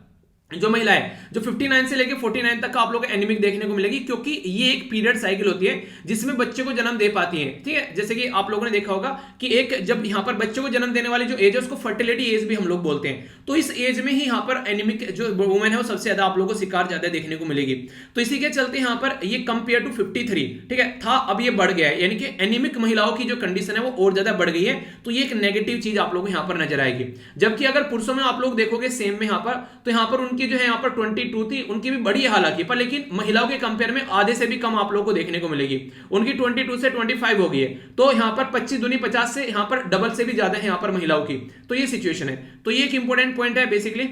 जो महिलाएं जो 59 से लेके 49 तक का आप लोगों को एनीमिक देखने को मिलेगी, क्योंकि ये एक पीरियड साइकिल होती है जिसमें बच्चे को जन्म दे पाती हैं। ठीक है, जैसे कि आप लोगों ने देखा होगा कि एक जब यहां पर बच्चे को जन्म देने वाली जो एज है उसको फर्टिलिटी एज भी हम लोग बोलते हैं। तो इस एज में ही यहां पर एनीमिक जो वुमेन है वो सबसे ज्यादा आप लोगों को शिकार ज्यादा देखने को मिलेगी। तो इसी के चलते यहां पर ये कंपेयर टू 53 ठीक है था, अब ये बढ़ गया है, यानी कि एनीमिक महिलाओं की जो कंडीशन है वो और ज्यादा बढ़ गई है। तो ये एक नेगेटिव चीज आप लोगों को यहां पर नजर आएगी। जबकि अगर पुरुषों में आप लोग देखोगे सेम में यहां पर, तो यहां पर उनकी जो है यहां पर 22 थी, उनकी भी बड़ी हालांकि, पर लेकिन महिलाओं के कंपेयर में आधे से भी कम आप लोगों को देखने को मिलेगी। उनकी 22 से 25 हो गई है। तो यहां पर 25 दूनी 50 से यहां पर डबल से भी ज्यादा है यहां पर महिलाओं की। तो ये सिचुएशन है। तो ये एक इंपॉर्टेंट पॉइंट है बेसिकली,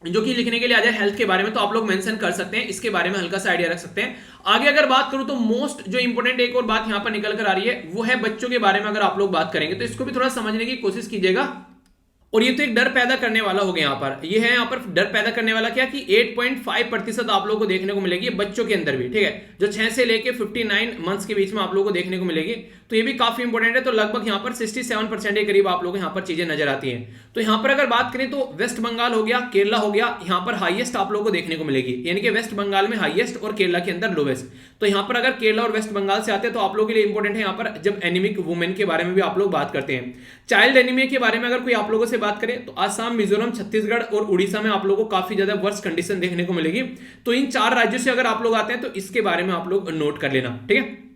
जो कि लिखने के लिए आ जाए हेल्थ के बारे में, तो आप लोग मेंशन कर सकते हैं, इसके बारे में हल्का सा आइडिया रख सकते हैं। आगे अगर बात करूं तो मोस्ट जो इंपॉर्टेंट एक और बात यहां पर निकल कर आ रही है वो है बच्चों के बारे में। अगर आप लोग बात करेंगे तो इसको भी थोड़ा समझने की कोशिश कीजिएगा। और ये तो एक डर पैदा करने वाला हो गया यहाँ पर, ये है यहाँ पर डर पैदा करने वाला क्या कि 8.5% आप लोगों को देखने को मिलेगी बच्चों के अंदर भी। ठीक है, जो 6 से लेके 59 मंथ्स के बीच में आप लोगों को देखने को मिलेगी। तो ये भी काफी इंपॉर्टेंट है। तो लगभग यहाँ पर 67% के करीब आप लोग यहाँ पर चीजें नजर आती हैं। तो यहाँ पर अगर बात करें तो वेस्ट बंगाल हो गया, केरला हो गया, यहाँ पर हाईएस्ट आप लोगों को देखने को मिलेगी, यानी कि वेस्ट बंगाल में हाईएस्ट और केरला के अंदर लोवेस्ट। तो यहाँ पर अगर केरला और वेस्ट बंगाल से आते हैं तो आप लोगों के लिए इंपॉर्टेंट है यहाँ पर जब एनीमिक वुमेन के बारे में भी आप लोग बात करते हैं। चाइल्ड एनीमिया के बारे में अगर कोई आप लोगों से बात करें तो आसाम, मिजोरम, छत्तीसगढ़ और उड़ीसा में आप लोगों को काफी ज्यादा वर्स्ट कंडीशन देखने को मिलेगी। तो इन 4 राज्यों से अगर आप लोग आते हैं तो इसके बारे में आप लोग नोट कर लेना। ठीक है,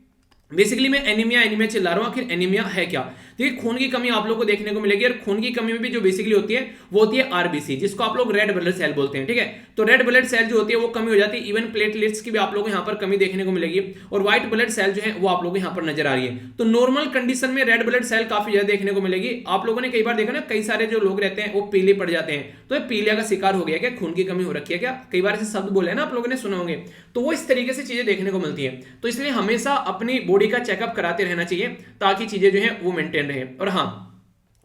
बेसिकली मैं एनीमिया चिल्ला रहा हूं, आखिर एनीमिया है क्या? देखिए, खून की कमी आप लोग को देखने को मिलेगी, और खून की कमी में भी जो बेसिकली होती है वो होती है आरबीसी, जिसको आप लोग रेड ब्लड सेल बोलते हैं। ठीक है, तो रेड ब्लड सेल जो होती है वो कमी हो जाती है। इवन प्लेटलेट्स की भी आप लोगों को यहाँ पर कमी देखने को मिलेगी, और व्हाइट ब्लड सेल जो है वो आप लोगों को यहाँ पर नजर आ रही है। तो नॉर्मल कंडीशन में रेड ब्लड सेल काफी ज्यादा देखने को मिलेगी। आप लोगों ने कई बार देखा ना, कई सारे जो लोग रहते हैं वो पीले पड़ जाते हैं, तो पीलिया का शिकार हो गया क्या, खून की कमी हो रखी है क्या, कई बार ऐसे शब्द बोले ना आप लोगों ने सुने होंगे। तो वो इस तरीके से चीजें देखने को मिलती है। तो इसलिए हमेशा अपनी बॉडी का चेकअप कराते रहना चाहिए ताकि चीजें जो है वो मेंटेन रहे। और हाँ,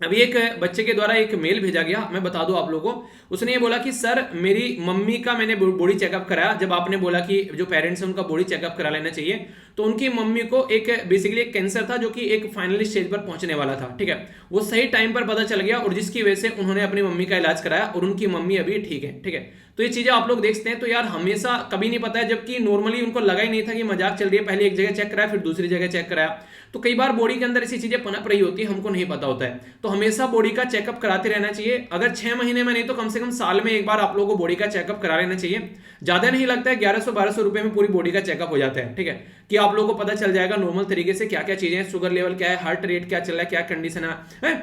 अभी एक बच्चे के द्वारा एक मेल भेजा गया, मैं बता दूं आप लोगों को। उसने ये बोला कि सर मेरी मम्मी का मैंने बॉडी चेकअप कराया। जब आपने बोला कि जो पेरेंट्स हैं उनका बॉडी चेकअप करा लेना चाहिए, तो उनकी मम्मी को एक बेसिकली एक कैंसर था जो कि एक फाइनल स्टेज पर पहुंचने वाला था। ठीक है, वो सही टाइम पर पता चल गया, और जिसकी वजह से उन्होंने अपनी मम्मी का इलाज कराया, और उनकी मम्मी अभी ठीक है। ठीक है, तो ये चीजें आप लोग देखते हैं। तो यार हमेशा कभी नहीं पता है, जबकि नॉर्मली उनको लगा ही नहीं था कि मजाक चल रही है, पहले एक जगह चेक कराया फिर दूसरी जगह चेक कराया। तो कई बार बॉडी के अंदर ऐसी चीजें पनप रही होती है, हमको नहीं पता होता है। तो हमेशा बॉडी का चेकअप कराते रहना चाहिए। अगर 6 महीने में नहीं तो कम से कम साल में एक बार आप लोगों को बॉडी का चेकअप करा लेना चाहिए। ज्यादा नहीं लगता है, 1100-1200 रुपए में पूरी बॉडी का चेकअप हो जाता है। ठीक है, कि आप लोगों को पता चल जाएगा नॉर्मल तरीके से क्या क्या चीजें हैं, शुगर लेवल क्या है, हार्ट रेट क्या चल रहा है, क्या कंडीशन है,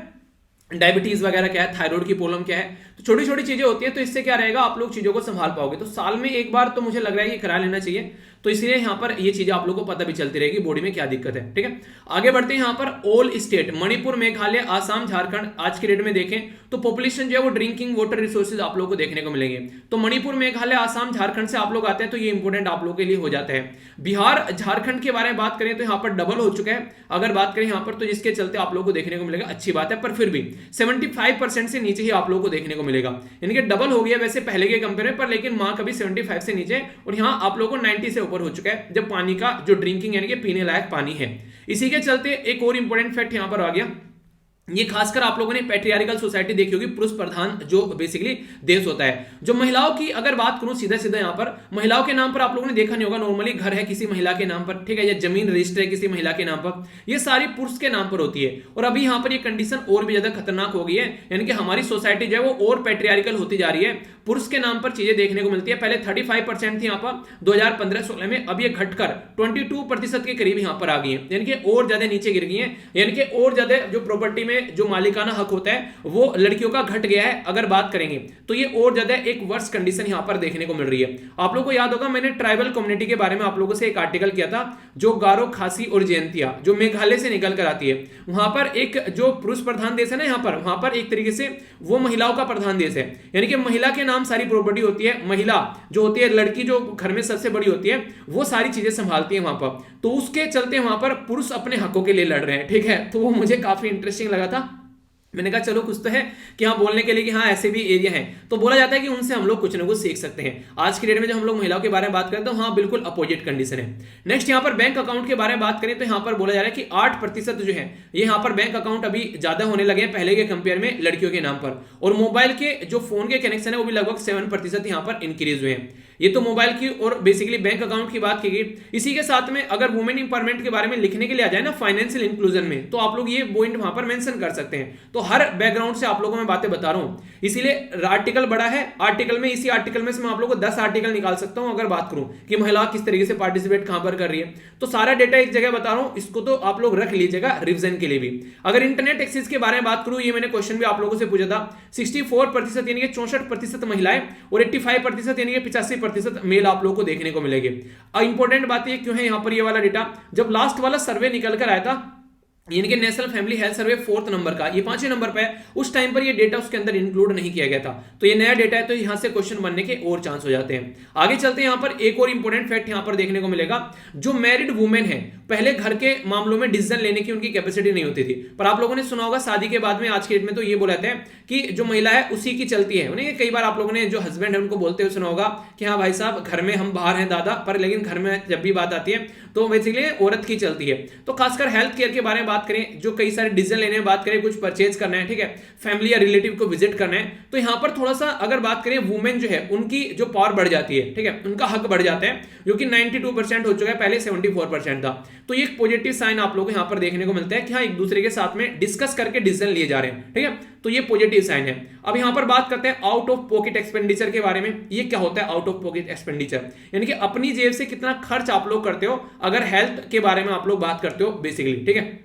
डायबिटीज वगैरह क्या है, थायराइड की प्रॉब्लम क्या है। तो छोटी छोटी चीजें होती है, तो इससे क्या रहेगा, आप लोग चीजों को संभाल पाओगे। तो साल में एक बार तो मुझे लग रहा है कि करा लेना चाहिए, तो इसलिए यहां पर ये चीजें आप लोग को पता भी चलती रहेगी बॉडी में क्या दिक्कत है, ठीक है। आगे बढ़ते हैं यहां पर ऑल स्टेट, मणिपुर, मेघालय, आसाम, झारखंड, आज की डेट में देखें तो पॉपुलेशन जो है वो ड्रिंकिंग वाटर रिसोर्सेज आप लोग को देखने को मिलेंगे। तो मणिपुर, मेघालय, आसाम, झारखंड से आप लोग आते हैं, तो ये इंपॉर्टेंट आप लोग के लिए हो जाता है। बिहार, झारखंड के बारे में बात करें तो यहाँ पर डबल हो चुका है अगर बात करें यहाँ पर, तो जिसके चलते आप लोग को देखने को मिलेगा, अच्छी बात है, पर फिर भी 75% से नीचे ही आप लोग को देखने को मिलेगा, यानी कि डबल हो गया वैसे पहले के कंपेयर में, पर लेकिन मार्क अभी 75 से नीचे, और यहाँ आप लोग को 90 से ऊपर हो चुका है जब पानी का जो ड्रिंकिंग यानी कि पीने लायक पानी है। इसी के चलते एक और इंपॉर्टेंट फैक्ट यहां पर आ गया, ये खासकर आप लोगों ने पैट्रियार्कल सोसाइटी देखी होगी, पुरुष प्रधान जो बेसिकली देश होता है। जो महिलाओं की अगर बात करूं सीधा सीधा यहां पर, महिलाओं के नाम पर आप लोगों ने देखा नहीं होगा, नॉर्मली घर है किसी महिला के नाम पर, ठीक है, या जमीन रजिस्टर है किसी महिला के नाम पर, ये सारी पुरुष के नाम पर होती है। और अभी यहां पर ये कंडीशन और भी ज्यादा खतरनाक हो गई है, यानी कि हमारी सोसाइटी जो है वो और पैट्रियार्कल होती जा रही है, पुरुष के नाम पर चीजें देखने को मिलती है। पहले 35% थी यहां पर 2015-16 में, अब ये घटकर 22% के करीब यहां पर आ गई है, यानी कि और ज्यादा नीचे गिर गई है, यानी कि और ज्यादा जो प्रॉपर्टी में जो मालिकाना हक होता है वो लड़कियों का घट गया है अगर बात करेंगे, तो ये और ज्यादा एक वर्स्ट कंडीशन यहां पर देखने को मिल रही है। आप लोगों को याद होगा मैंने ट्राइबल कम्युनिटी के बारे में आप लोगों से एक आर्टिकल किया था, जो गारो, खासी और जयंतिया जो मेघालय से निकल कर आती है, वहां पर एक जो पुरुष प्रधान देश है ना, यहां पर वहां पर एक तरीके से वो महिलाओं का प्रधान देश है, यानी कि महिला के नाम सारी प्रॉपर्टी होती है, महिला जो होती है, लड़की जो घर में सबसे बड़ी होती है, वो सारी चीजें संभालती है वहां पर, तो उसके चलते वहां पर पुरुष अपने हकों के लिए लड़ रहे हैं, ठीक है। तो वो मुझे काफी इंटरेस्टिंग लगा था, मैंने कहा चलो कुछ तो है कि हाँ बोलने के लिए कि हाँ ऐसे भी एरिया है, तो बोला जाता है कि उनसे हम लोग कुछ ना कुछ सीख सकते हैं। आज की डेट में जब हम लोग महिलाओं के बारे में बात करें तो हाँ बिल्कुल अपोजिट कंडीशन है। नेक्स्ट यहाँ पर बैंक अकाउंट के बारे में बात करें तो यहाँ पर बोला जा रहा है कि 8% जो है ये यहाँ पर बैंक अकाउंट अभी ज्यादा होने लगे हैं पहले के कंपेयर में लड़कियों के नाम पर, और मोबाइल के जो फोन के कनेक्शन है वो भी लगभग 7% यहाँ पर इंक्रीज हुए हैं। ये तो मोबाइल की और बेसिकली बैंक अकाउंट की बात की गई। इसी के साथ में अगर वुमेन इंपावरमेंट के बारे में लिखने के लिए आ जाए ना फाइनेंशियल इंक्लूजन में, तो आप लोग ये पॉइंट वहां पर मेंशन कर सकते हैं। तो हर बैकग्राउंड से आप लोगों में बातें बता रहा हूं, इसीलिए आर्टिकल बड़ा है, आर्टिकल में इसी आर्टिकल में से मैं आप लोगों को 10 आर्टिकल निकाल सकता हूं अगर बात करूं कि महिला किस तरीके से पार्टिसिपेट कहां पर कर रही है, तो सारा डेटा एक जगह बता रहा हूं, इसको तो आप लोग रख लीजिएगा रिविजन के लिए भी। अगर इंटरनेट एक्सेस के बारे में बात करूं, ये मैंने क्वेश्चन भी आप लोगों से पूछा था, 64% यानी कि 64% महिलाएं और 85% यानी कि 85% मेल आप लोगों को देखने को मिलेगी। इंपॉर्टेंट बात ये क्यों है यहाँ पर ये वाला डेटा, जब लास्ट वाला सर्वे निकल कर आया था, यानी कि national family health survey 4th number का, ये 5वें नंबर पे है, उस टाइम पर ये डेटा उसके अंदर इंक्लूड नहीं किया गया था, तो ये नया डेटा है, तो यहां से क्वेश्चन बनने के और चांस हो जाते हैं। आगे चलते हैं, यहां पर एक और इंपॉर्टेंट फैक्ट यहां पर देखने को मिलेगा, जो मैरिड वुमेन है पहले घर के मामलों में डिसीजन लेने की उनकी कैपेसिटी नहीं होती थी, पर आप लोगों ने सुना होगा शादी के बाद में आज के डेट में तो ये बोला जाता है कि जो महिला है उसी की चलती है। उन्हें कई बार आप लोगों ने जो हस्बैंड है उनको बोलते हुए सुना होगा कि हाँ भाई साहब घर में हम बाहर हैं दादा, पर लेकिन घर में जब भी बात आती है तो बेसिकली औरत की चलती है। तो खासकर हेल्थ केयर के बारे में बात करें, जो कई सारे डिसीजन लेने में बात करें, कुछ परचेज करना है, ठीक है, फैमिली या रिलेटिव को विजिट करना है, तो यहां पर थोड़ा सा अगर बात करें वुमेन जो है उनकी जो पावर बढ़ जाती है, ठीक है, उनका हक बढ़ जाता है, जो कि 92% हो चुका है, पहले 74% था। तो ये एक पॉजिटिव साइन आप लोगों को यहां पर देखने को मिलता है कि हाँ एक दूसरे के साथ में डिस्कस करके डिसीजन लिए जा रहे हैं, ठीक है, तो ये पॉजिटिव साइन है। अब यहां पर बात करते हैं आउट ऑफ पॉकेट एक्सपेंडिचर के बारे में। ये क्या होता है आउट ऑफ पॉकेट एक्सपेंडिचर, यानी कि अपनी जेब से कितना खर्च आप लोग करते हो अगर हेल्थ के बारे में आप लोग बात करते हो बेसिकली, ठीक है।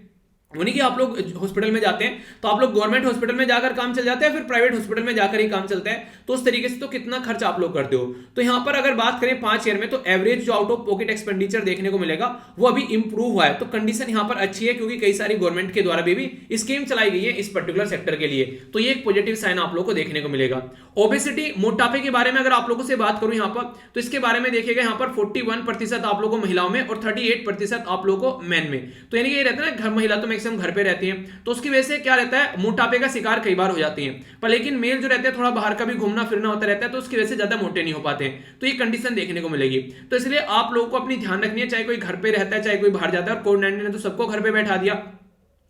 उन्हीं कि आप लोग हॉस्पिटल में जाते हैं तो आप लोग गवर्नमेंट हॉस्पिटल में जाकर काम चल जाता है, फिर प्राइवेट हॉस्पिटल में जाकर ही काम चलता है, तो उस तरीके से तो कितना खर्च आप लोग करते हो। तो यहां पर अगर बात करें 5 ईयर में, तो एवरेज जो आउट ऑफ पॉकेट एक्सपेंडिचर देखने को मिलेगा वो अभी इंप्रूव हुआ है, तो कंडीशन यहां पर अच्छी है, क्योंकि कई सारी गवर्नमेंट के द्वारा भी स्कीम चलाई गई है इस पर्टिकुलर सेक्टर के लिए, तो ये एक पॉजिटिव साइन आप लोग को देखने को मिलेगा। ओबेसिटी, मोटापे के बारे में अगर आप लोगों से बात करूं यहां पर, तो इसके बारे में देखिएगा यहां पर 41% आप लोगों को महिलाओं में और 38% आप लोगों को मैन में। तो यानी कि ये रहता है ना, घर महिला तो मैक्सिमम घर पे रहती है, तो उसकी वजह से क्या रहता है मोटापे का शिकार कई बार हो जाती हैं, पर लेकिन मेल जो रहते हैं थोड़ा बाहर का भी घूमना फिरना होता रहता है, तो उसकी वजह से ज्यादा मोटे नहीं हो पाते हैं, तो ये कंडीशन देखने को मिलेगी। तो इसलिए आप लोगों को अपनी ध्यान रखनी है, चाहे कोई घर पे रहता है चाहे कोई बाहर जाता है, और कोविड-19 ने तो सबको घर पे बैठा दिया,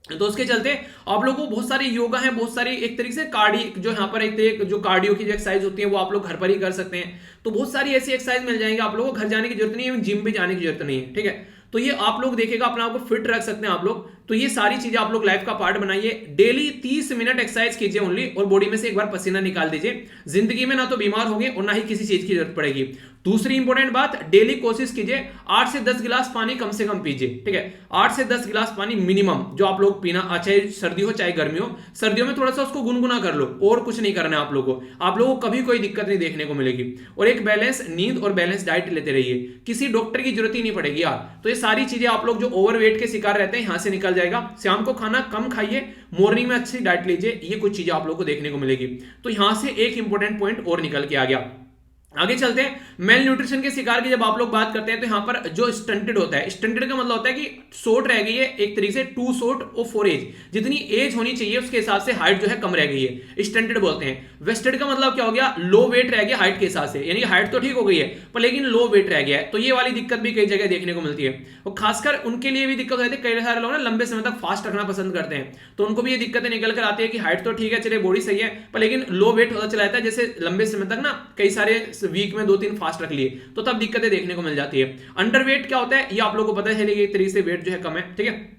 तो उसके चलते आप लोगों को बहुत सारे योगा हैं, बहुत सारी एक तरीके से कार्डियो जो यहाँ पर एक जो कार्डियो की जो एक्सरसाइज होती है वो आप लोग घर पर ही कर सकते हैं। तो बहुत सारी ऐसी एक्सरसाइज मिल जाएंगे आप लोगों को, घर जाने की जरूरत नहीं है, जिम भी जाने की जरूरत नहीं है, ठीक है। तो ये आप लोग देखिएगा, अपने आप को फिट रख सकते हैं आप लोग, तो ये सारी चीजें आप लोग लाइफ का पार्ट बनाइए। डेली 30 मिनट एक्सरसाइज कीजिए ओनली, और बॉडी में से एक बार पसीना निकाल दीजिए। जिंदगी में ना तो बीमार होंगे और ना ही किसी चीज की जरूरत पड़ेगी। दूसरी इंपॉर्टेंट बात, डेली कोशिश कीजिए 8 से 10 गिलास पानी कम से कम पीजिए, ठीक है। 8 से 10 गिलास पानी मिनिमम जो आप लोग पीना, चाहे सर्दी हो चाहे गर्मी हो। सर्दियों में थोड़ा सा उसको गुनगुना कर लो, और कुछ नहीं करना है आप लोगों को। आप लोगों को कभी कोई दिक्कत नहीं देखने को मिलेगी। और एक बैलेंस नींद और बैलेंस डाइट लेते रहिए, किसी डॉक्टर की जरूरत ही नहीं पड़ेगी यार। तो ये सारी चीजें आप लोग जो ओवरवेट के शिकार रहते हैं, यहां से निकल जाएगा। शाम को खाना कम खाइए, मॉर्निंग में अच्छी डाइट लीजिए, ये कुछ चीजें आप लोग को देखने को मिलेगी। तो यहां से एक इंपॉर्टेंट पॉइंट और निकल के आ गया। आगे चलते हैं, मेल न्यूट्रिशन के शिकार की जब आप लोग बात करते हैं तो यहां पर जो स्टंटेड होता है, स्टंटेड का मतलब होता है कि शॉर्ट रह गई है, एक तरीके से टू शॉर्ट और फॉर एज, जितनी एज होनी चाहिए उसके हिसाब से हाइट जो है कम रह गई है, स्टंटेड बोलते हैं। वेस्टेड का मतलब क्या हो गया, लो वेट रह गया हाइट के हिसाब से, यानी हाइट तो ठीक हो गई है पर लेकिन लो वेट रह गया है। तो ये वाली दिक्कत भी कई जगह देखने को मिलती है, और खासकर उनके लिए भी दिक्कत होती है। कई सारे लोग ना लंबे समय तक फास्ट रखना पसंद करते हैं, तो उनको भी ये दिक्कतें निकल कर आती है कि हाइट तो ठीक है, चलिए बॉडी सही है, पर लेकिन लो वेट होता चला जाता है। जैसे लंबे समय तक ना कई सारे वीक में 2-3 फास्ट रख लिए, तो तब दिक्कतें देखने को मिल जाती है। अंडरवेट क्या होता है ये आप लोगों को पता है, एक तरीके से वेट जो है कम है, ठीक है।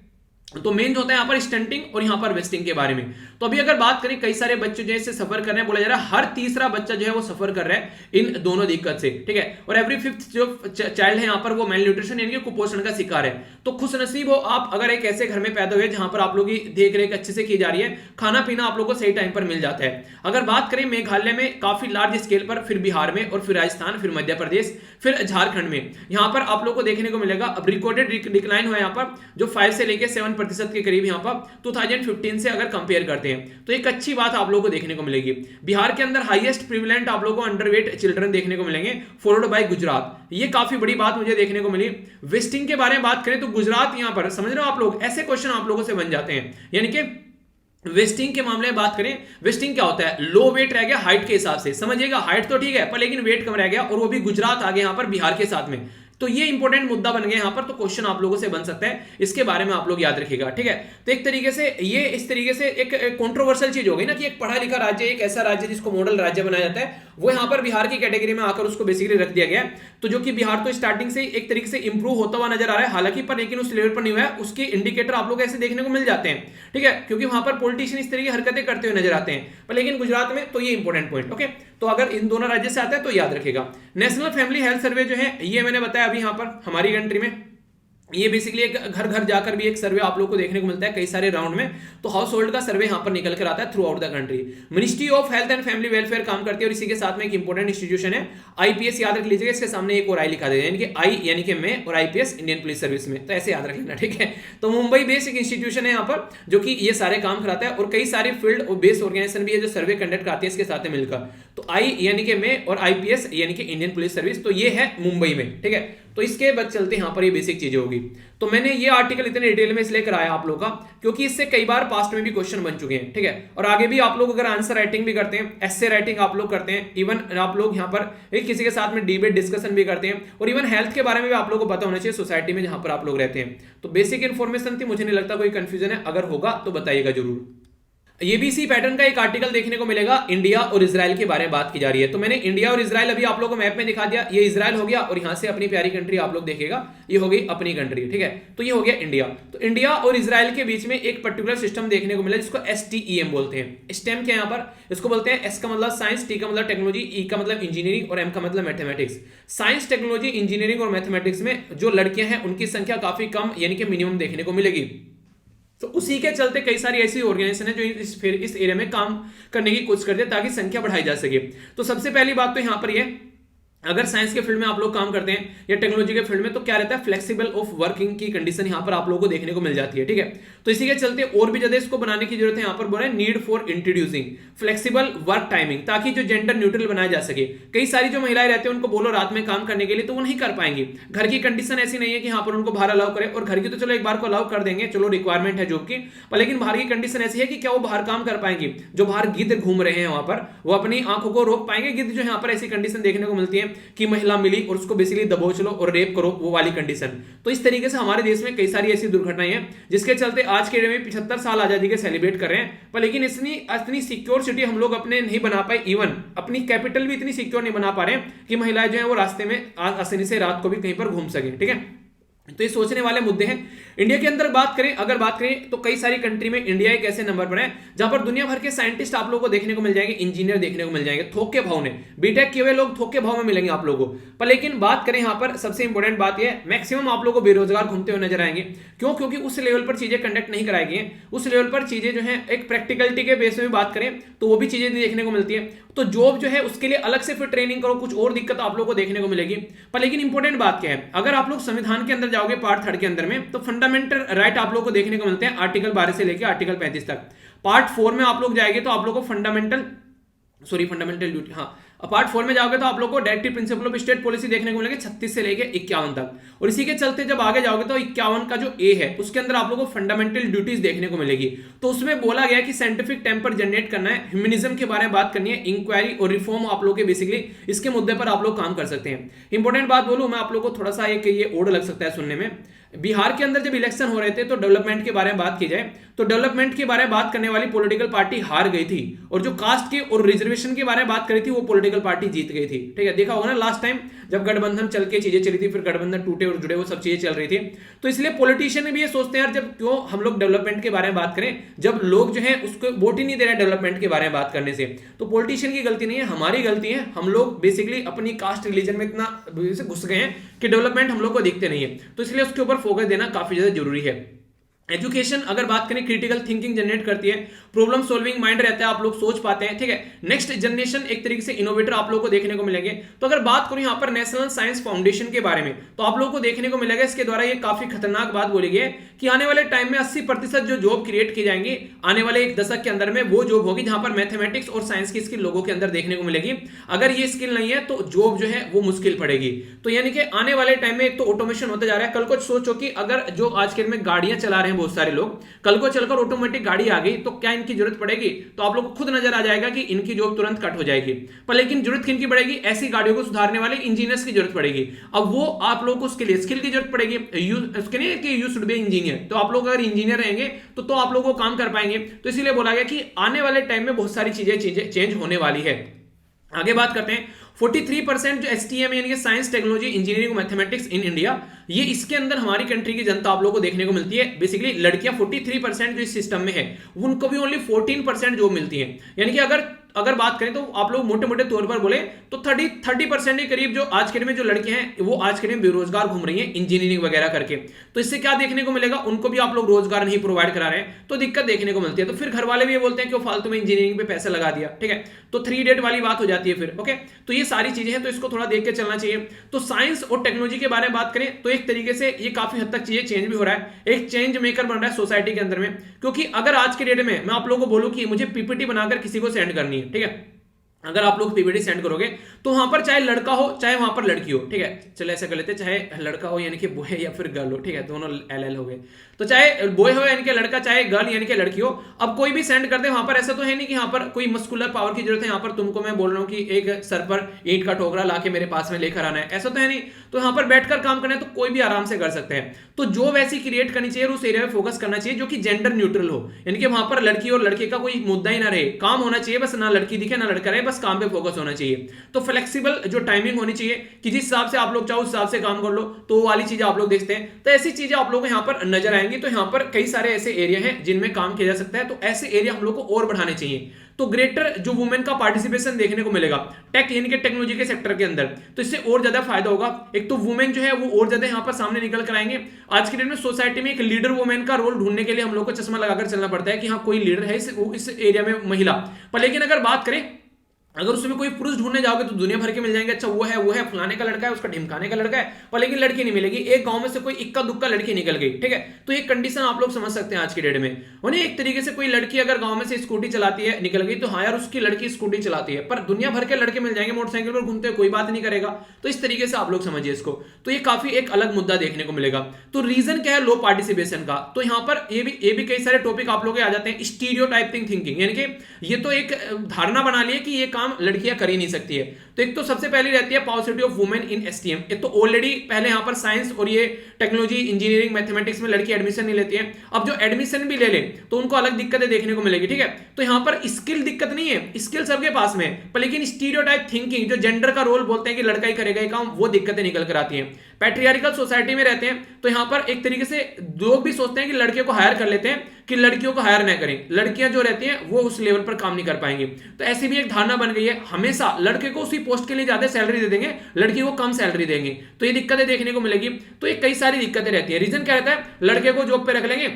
तो मेन होता है यहाँ पर स्टंटिंग और यहाँ पर वेस्टिंग के बारे में। तो अभी अगर बात करें, कई सारे बच्चे जो है इससे सफर कर रहे हैं, बोला जा रहा है हर तीसरा बच्चा जो है वो सफर कर रहा है इन दोनों दिक्कत से, ठीक है। और एवरी फिफ्थ जो चाइल्ड है यहाँ पर वो मेल न्यूट्रिशन यानी कि कुपोषण का शिकार है। तो खुश नसीब हो आप अगर एक ऐसे घर में पैदा हुए जहां पर आप लोग की देख रेख अच्छे से की जा रही है, खाना पीना आप लोग को सही टाइम पर मिल जाता है। अगर बात करें मेघालय में काफी लार्ज स्केल पर, फिर बिहार में, और फिर राजस्थान, फिर मध्य प्रदेश, फिर झारखंड में, यहां पर आप लोग को देखने को मिलेगा अब रिकॉर्डेड डिक्लाइन हुआ यहाँ पर, जो 5 से लेकर 7% के करीब यहाँ पर 2015 से अगर कंपेयर करते हैं, तो एक अच्छी बात आप लोगों को देखने को मिलेगी। बिहार के अंदर हाईएस्ट प्रिविलेंट आप लोगों को अंडरवेट चिल्ड्रन देखने को मिलेंगे, फॉलोड बाय गुजरात। ये काफी बड़ी बात मुझे देखने को मिली। वेस्टिंग के बारे में बात करें तो गुजरात यहां पर, समझ रहे हो आप लोग, ऐसे क्वेश्चन आप लोगों से बन जाते हैं। यानी कि वेस्टिंग के मामले में बात करें, वेस्टिंग क्या होता है, लो वेट रह गया हाइट के हिसाब से, समझिएगा हाइट तो ठीक है पर लेकिन वेट कम रह गया, और वो भी गुजरात आ गया यहां पर बिहार के साथ में। तो ये इंपॉर्टेंट मुद्दा बन गया यहां पर, तो क्वेश्चन आप लोगों से बन सकता है, इसके बारे में आप लोग याद रखिएगा, ठीक है। तो एक तरीके से ये इस तरीके से एक कंट्रोवर्शियल चीज हो गई ना, कि एक पढ़ा लिखा राज्य, एक ऐसा राज्य जिसको मॉडल राज्य बनाया जाता है, वो यहां पर बिहार की कैटेगरी में आकर उसको बेसिकली रख दिया गया। तो जो कि बिहार तो स्टार्टिंग से एक तरीके से इंप्रूव होता हुआ नजर आ रहा है हालांकि, पर लेकिन उस लेवल पर नहीं हुआ है, उसके इंडिकेटर आप लोग ऐसे देखने को मिल जाते हैं, ठीक है, क्योंकि वहां पर पॉलिटिशियन इस तरह की हरकतें करते हुए नजर आते हैं। पर लेकिन गुजरात में, तो ये इंपॉर्टेंट पॉइंट, ओके। तो अगर इन दोनों राज्य से आता है तो याद रखेगा। नेशनल फैमिली हेल्थ सर्वे जो है ये मैंने बताया अभी यहां पर हमारी कंट्री में, ये बेसिकली एक घर घर जाकर भी एक सर्वे आप लोग को देखने को मिलता है कई सारे राउंड में। तो हाउस होल्ड का सर्वे यहां पर निकल कर आता है through out the country. Ministry of health and family welfare काम करती है, और इसी के साथ में एक इंपॉर्टेंट इंस्टीट्यूशन है आईपीएस, याद रख लीजिएगा, इसके सामने एक और आई लिखा देगा, यानी कि आई यानी कि मैं, और आईपीएस इंडियन पुलिस सर्विस में, तो ऐसे याद रख लेना, ठीक है। तो मुंबई बेस्ड एक इंस्टीट्यूशन है यहाँ पर जो कि ये सारे काम कराता है, और कई सारे फील्ड और बेस्ड ऑर्गेनाइजेशन भी है जो सर्वे कंडक्ट कराती है इसके साथ में मिलकर। तो आई यानी कि मैं, और आईपीएस यानी कि इंडियन पुलिस सर्विस, तो ये है मुंबई में, ठीक है। तो इसके बाद चलते यहाँ पर ये बेसिक चीजें होगी। तो मैंने ये आर्टिकल इतने डिटेल में इसलिए कराया आप लोगों का, क्योंकि इससे कई बार पास्ट में भी क्वेश्चन बन चुके हैं, ठीक है। और आगे भी आप लोग अगर आंसर राइटिंग भी करते हैं, एस्से राइटिंग आप लोग करते हैं, इवन आप लोग यहाँ पर एक किसी के साथ में डिबेट डिस्कशन भी करते हैं, और इवन हेल्थ के बारे में भी आप लोगों को पता होना चाहिए सोसाइटी में जहां पर आप लोग रहते हैं। तो बेसिक इन्फॉर्मेशन थी, मुझे नहीं लगता कोई कंफ्यूजन है, अगर होगा तो बताइएगा जरूर। ये भी इसी पैटर्न का एक आर्टिकल देखने को मिलेगा, इंडिया और इजराइल के बारे में बात की जा रही है। तो मैंने इंडिया और इजराइल अभी आप लोगों को मैप में दिखा दिया, ये इजराइल हो गया, और यहां से अपनी प्यारी कंट्री आप लोग देखिएगा, ये हो गई अपनी कंट्री, ठीक है। तो ये हो गया इंडिया। तो इंडिया और इजराइल के बीच में एक पर्टिकुलर सिस्टम देखने को मिला जिसको STEM बोलते हैं। स्टेम क्या यहाँ पर, इसको बोलते हैं, एस का मतलब साइंस, टी का मतलब टेक्नोलॉजी, ई का मतलब इंजीनियरिंग, और एम का मतलब मैथमेटिक्स। साइंस, टेक्नोलॉजी, इंजीनियरिंग और मैथमेटिक्स में जो लड़कियां हैं उनकी संख्या काफी कम यानी कि मिनिमम देखने को मिलेगी। तो उसी के चलते कई सारी ऐसी ऑर्गेनाइजेशन है जो इस एरिया में काम करने की कोशिश करते हैं ताकि संख्या बढ़ाई जा सके। तो सबसे पहली बात तो यहां पर ये, अगर साइंस के फील्ड में आप लोग काम करते हैं या टेक्नोलॉजी के फील्ड में, तो क्या रहता है, फ्लेक्सिबल ऑफ वर्किंग की कंडीशन यहां पर आप लोगों को देखने को मिल जाती है, ठीक है। तो इसी के चलते और भी ज्यादा इसको बनाने की जरूरत है, यहां पर बोल रहे हैं need for introducing flexible work timing, ताकि जो जेंडर न्यूट्रल बनाया जा सके। कई सारी जो महिलाएं रहती हैं उनको बोलो रात में काम करने के लिए, तो वो नहीं कर पाएंगी। घर की कंडीशन ऐसी नहीं है कि यहाँ पर उनको बाहर अलाउ करे, और घर की तो चलो एक बार को अलाउ कर देंगे, चलो रिक्वायरमेंट है जॉब की, पर लेकिन बाहर की कंडीशन ऐसी है कि क्या वो बाहर काम कर पाएंगी। जो बाहर गिद्ध घूम रहे हैं वहां पर, वो अपनी आंखों को रोक पाएंगे। गिद्ध जो यहाँ पर ऐसी कंडीशन देखने को मिलती है कि महिला और उसको बेसिकली दबोच लो और रेप करो, वो वाली कंडीशन। तो इस तरीके से हमारे देश में कई सारी ऐसी दुर्घटनाएं हैं जिसके चलते आज के डेट में 75 साल आजादी के सेलिब्रेट कर रहे हैं, पर लेकिन इतनी सिक्योर सिटी हम लोग अपने नहीं बना पाए, इवन अपनी कैपिटल भी इतनी सिक्योर नहीं बना पा रहे हैं कि महिलाएं जो है वो रास्ते में आसानी से रात को भी कहीं पर घूम सके, ठीक है। तो ये सोचने वाले मुद्दे हैं। इंडिया के अंदर अगर बात करें तो कई सारी कंट्री में इंडिया एक ऐसे नंबर पर है जहां पर दुनिया भर के साइंटिस्ट आप लोगों को देखने को मिल जाएंगे, इंजीनियर देखने को मिल जाएंगे थोक के भाव में, बीटेक किए हुए लोग थोक के भाव में मिलेंगे आप लोगों को। पर लेकिन बात करें यहां पर सबसे इंपॉर्टेंट बात यह है, मैक्सिमम आप लोगों को बेरोजगार घूमते हुए नजर आएंगे। क्यों? क्योंकि उस लेवल पर चीजें कंडक्ट नहीं कराई गई हैं, उस लेवल पर चीजें जो है एक प्रैक्टिकलिटी के बेस में बात करें तो वो भी चीजें देखने को मिलती है। तो जॉब जो है उसके लिए अलग से फिर ट्रेनिंग करो, कुछ और दिक्कत आप लोगों को देखने को मिलेगी। पर लेकिन इंपॉर्टेंट बात क्या है, अगर आप लोग संविधान के अंदर जाओगे पार्ट 3 के अंदर में, तो फंडामेंटल राइट आप लोग को देखने को मिलते हैं आर्टिकल 12 से लेकर आर्टिकल 35 तक। पार्ट 4 में आप लोग जाएंगे तो आप लोग को फंडामेंटल ड्यूटी, हाँ पार्ट 4 में जाओगे तो आप लोग को directive principle of state policy देखने को मिलेंगे 36 से लेकर 51 तक। और इसी के चलते जब आगे जाओगे तो 51 का जो ए है उसके अंदर आप लोगों को फंडामेंटल ड्यूटीज देखने को मिलेगी। तो उसमें बोला गया कि साइंटिफिक टेम्पर जनरेट करना है, ह्यूमनिज्म के बारे में बात करनी है, इंक्वायरी और रिफॉर्म आप लोग के बेसिकली इसके मुद्दे पर आप लोग काम कर सकते हैं। इंपॉर्टेंट बात बोलूं मैं आप लोग को, थोड़ा सा ये ओड लग सकता है सुनने में, बिहार के अंदर जब इलेक्शन हो रहे थे तो डेवलपमेंट के बारे में बात की जाए तो डेवलपमेंट के बारे में बात करने वाली पॉलिटिकल पार्टी हार गई थी, और जो कास्ट के और रिजर्वेशन के बारे में बात करी थी वो पॉलिटिकल पार्टी जीत गई थी। ठीक है, देखा होगा ना लास्ट टाइम जब गठबंधन चल के चीजें चली थी, फिर गठबंधन टूटे और जुड़े, वो सब चीजें चल रही थी। तो इसलिए पॉलिटिशियन भी ये सोचते हैं यार जब क्यों हम लोग डेवलपमेंट के बारे में बात करें, जब लोग जो है उसको वोट ही नहीं दे रहे डेवलपमेंट के बारे में बात करने से। तो पॉलिटिशियन की गलती नहीं है, हमारी गलती है। हम लोग बेसिकली अपनी कास्ट रिलीजन में इतना घुस गए हैं कि डेवलपमेंट हम लोग को दिखते नहीं है। तो इसलिए उसके ऊपर फोकस देना काफी ज्यादा जरूरी है। एजुकेशन अगर बात करें क्रिटिकल थिंकिंग जनरेट करती है, प्रॉब्लम सॉल्विंग माइंड रहता है, आप लोग सोच पाते हैं। ठीक है, नेक्स्ट जनरेशन एक तरीके से इनोवेटर आप लोगों को देखने को मिलेंगे। तो अगर बात करूं यहां पर नेशनल साइंस फाउंडेशन के बारे में तो आप लोगों को देखने को मिलेगा इसके द्वारा ये काफी खतरनाक बात बोली गई है कि आने वाले टाइम में 80% जो जॉब क्रिएट की जाएंगी आने वाले एक दशक के अंदर में, वो जॉब होगी जहां पर मैथमेटिक्स और साइंस की स्किल लोगों के अंदर देखने को मिलेगी। अगर ये स्किल नहीं है तो जॉब जो है वो मुश्किल पड़ेगी। तो यानी कि आने वाले टाइम में एक तो ऑटोमेशन होता जा रहा है। कल को सोचो कि अगर जो आज के दिन में गाड़ियां चला रहे हैं बहुत सारे लोग, कल को चलकर ऑटोमेटिक गाड़ी आ गई तो क्या इनकी जरूरत पड़ेगी? तो आप लोग को खुद नजर आ जाएगा कि इनकी जॉब तुरंत कट हो जाएगी। पर लेकिन जरूरत किनकी पड़ेगी? ऐसी गाड़ियों को सुधारने वाले इंजीनियर्स की जरूरत पड़ेगी। अब वो आप लोग को उसके लिए स्किल की जरूरत पड़ेगी। उसके नहीं कि यू शुड बी इंजीनियर, तो आप लोग अगर इंजीनियर रहेंगे तो आप लोग को काम कर पाएंगे। तो इसीलिए बोला गया कि आने वाले टाइम में बहुत सारी चीजें चेंज होने वाली है। आगे बात करते हैं 43% जो STEM यानी कि science technology engineering mathematics in India, ये इसके अंदर हमारी कंट्री की जनता आप लोगों को देखने को मिलती है। बेसिकली लड़कियां 43% जो इस सिस्टम में है उनको भी ओनली 14% जॉब मिलती है। यानी कि अगर बात करें तो आप लोग मोटे मोटे तौर पर बोले तो 30% के करीब जो आज के दिन में जो लड़के हैं वो आज के दिन बेरोजगार घूम रही हैं इंजीनियरिंग वगैरह करके। तो इससे क्या देखने को मिलेगा? उनको भी आप लोग रोजगार नहीं प्रोवाइड करा रहे हैं तो दिक्कत देखने को मिलती है। तो फिर घर वाले भी ये बोलते हैं कि फालतू में इंजीनियरिंग पे पैसा लगा दिया। ठीक है, तो 3 डेट वाली बात हो जाती है फिर। ओके, तो ये सारी चीजें हैं, तो इसको थोड़ा देख के चलना चाहिए। तो साइंस और टेक्नोलॉजी के बारे में बात करें तो एक तरीके से ये काफी हद तक चीजें चेंज भी हो रहा है, एक चेंज मेकर बन रहा है सोसाइटी के अंदर में। क्योंकि अगर आज के डेट में मैं आप लोगों को बोलूं कि मुझे पीपीटी बनाकर किसी को सेंड करनी है, ठीक है, अगर आप लोग पीपीटी सेंड करोगे तो वहां पर चाहे लड़का हो चाहे वहां पर लड़की हो, ठीक है, चलो ऐसा कर लेते हैं, चाहे लड़का हो यानी कि बॉय या फिर गर्ल हो, ठीक है, दोनों LL हो गए, तो चाहे बॉय हो यानी कि लड़का, चाहे गर्ल यानी कि लड़की हो, अब कोई भी सेंड कर दे वहां पर। ऐसा तो है नहीं कि यहाँ पर कोई मस्कुलर पावर की जरूरत है, यहाँ पर तुमको मैं बोल रहा हूँ कि एक सर पर ईंट का ठोकरा लाके मेरे पास में लेकर आना है, ऐसा तो है नहीं। तो यहाँ पर बैठकर काम करना है तो कोई भी आराम से कर सकते हैं। तो जो वैसी क्रिएट करनी चाहिए और उस एरिया में फोकस करना चाहिए जो कि जेंडर न्यूट्रल हो, यानी कि वहां पर लड़की और लड़के का कोई मुद्दा ही ना रहे, काम होना चाहिए बस, ना लड़की दिखे ना लड़का रहे, बस काम पे फोकस होना चाहिए। तो फ्लेक्सिबल जो टाइमिंग होनी चाहिए कि जिस हिसाब से आप लोग चाहो उस हिसाब से काम कर लो, तो वो वाली चीजें आप लोग देखते हैं। तो ऐसी चीजें आप लोगों को यहाँ पर नजर आएंगी। तो यहाँ पर कई सारे ऐसे एरिया हैं जिनमें काम किया जा सकता है, तो ऐसे एरिया हम लोग को और बढ़ाने चाहिए। तो ग्रेटर जो वुमेन का पार्टिसिपेशन देखने को मिलेगा टेक यानी कि टेक्नोलॉजी के सेक्टर के अंदर, तो इससे और ज्यादा फायदा होगा। एक तो वुमेन जो है वो और ज्यादा यहाँ पर सामने निकल कर आएंगे। आज के दिन में सोसाइटी में एक लीडर वुमेन का रोल ढूंढने के लिए हम लोग को चश्मा लगाकर चलना पड़ता है कि हाँ कोई लीडर है इस एरिया में महिला। पर लेकिन अगर बात करें अगर उसमें कोई पुरुष ढूंढने जाओगे तो दुनिया भर के मिल जाएंगे, अच्छा वो है फलाने का लड़का है, उसका ढिमकाने का लड़का है, पर लेकिन लड़की नहीं मिलेगी। एक गांव में से कोई इक्का दुक्का लड़की निकल गई, ठीक है, तो ये कंडीशन आप लोग समझ सकते हैं आज की डेट में। उन्हें एक तरीके से कोई लड़की अगर गांव में से स्कूटी चलाती है निकल गई तो हाँ यार उसकी लड़की स्कूटी चलाती है, पर दुनिया भर के लड़के मिल जाएंगे मोटरसाइकिल पर घूमते, कोई बात नहीं करेगा। तो इस तरीके से आप लोग समझिए इसको। तो ये काफी एक अलग मुद्दा देखने को मिलेगा। तो रीजन क्या है लो पार्टिसिपेशन का? तो यहाँ पर ये भी कई सारे टॉपिक आप लोग आ जाते हैं। स्टीरियोटाइपिंग थिंकिंग, यानी कि ये तो एक धारणा बना ली है कि ये काम लड़कियां कर नहीं सकती है। तो एक तो सबसे पहले रहती है possibility of women in STEM। एक तो ऑलरेडी पहले यहां पर साइंस और ये टेक्नोलॉजी इंजीनियरिंग मैथमेटिक्स में लड़की एडमिशन नहीं लेती है। अब जो एडमिशन भी ले ले तो उनको अलग दिक्कतें देखने को मिलेगी, ठीक है। तो यहां पर स्किल दिक्कत नहीं है, स्किल सबके पास में, पर लेकिन स्टीरियोटाइप थिंकिंग जो जेंडर का रोल बोलते हैं कि लड़का ही करेगा ये काम, वो दिक्कतें निकल कर आती हैं। पैट्रियार्कल सोसाइटी में रहते हैं तो यहां पर एक तरीके से लोग भी सोचते हैं कि लड़कियों को हायर कर लेते हैं कि लड़कियों को हायर ना करें, लड़कियां जो रहती हैं वो उस लेवल पर काम नहीं कर पाएंगी। तो ऐसी भी एक धारणा बन गई है, हमेशा लड़के को उसी पोस्ट के लिए ज्यादा सैलरी दे देंगे, लड़की को कम सैलरी देंगे, तो ये दिक्कतें देखने को मिलेगी। तो ये कई सारी दिक्कतें रहती है। रीजन क्या रहता है, लड़के को जॉब पे रख लेंगे,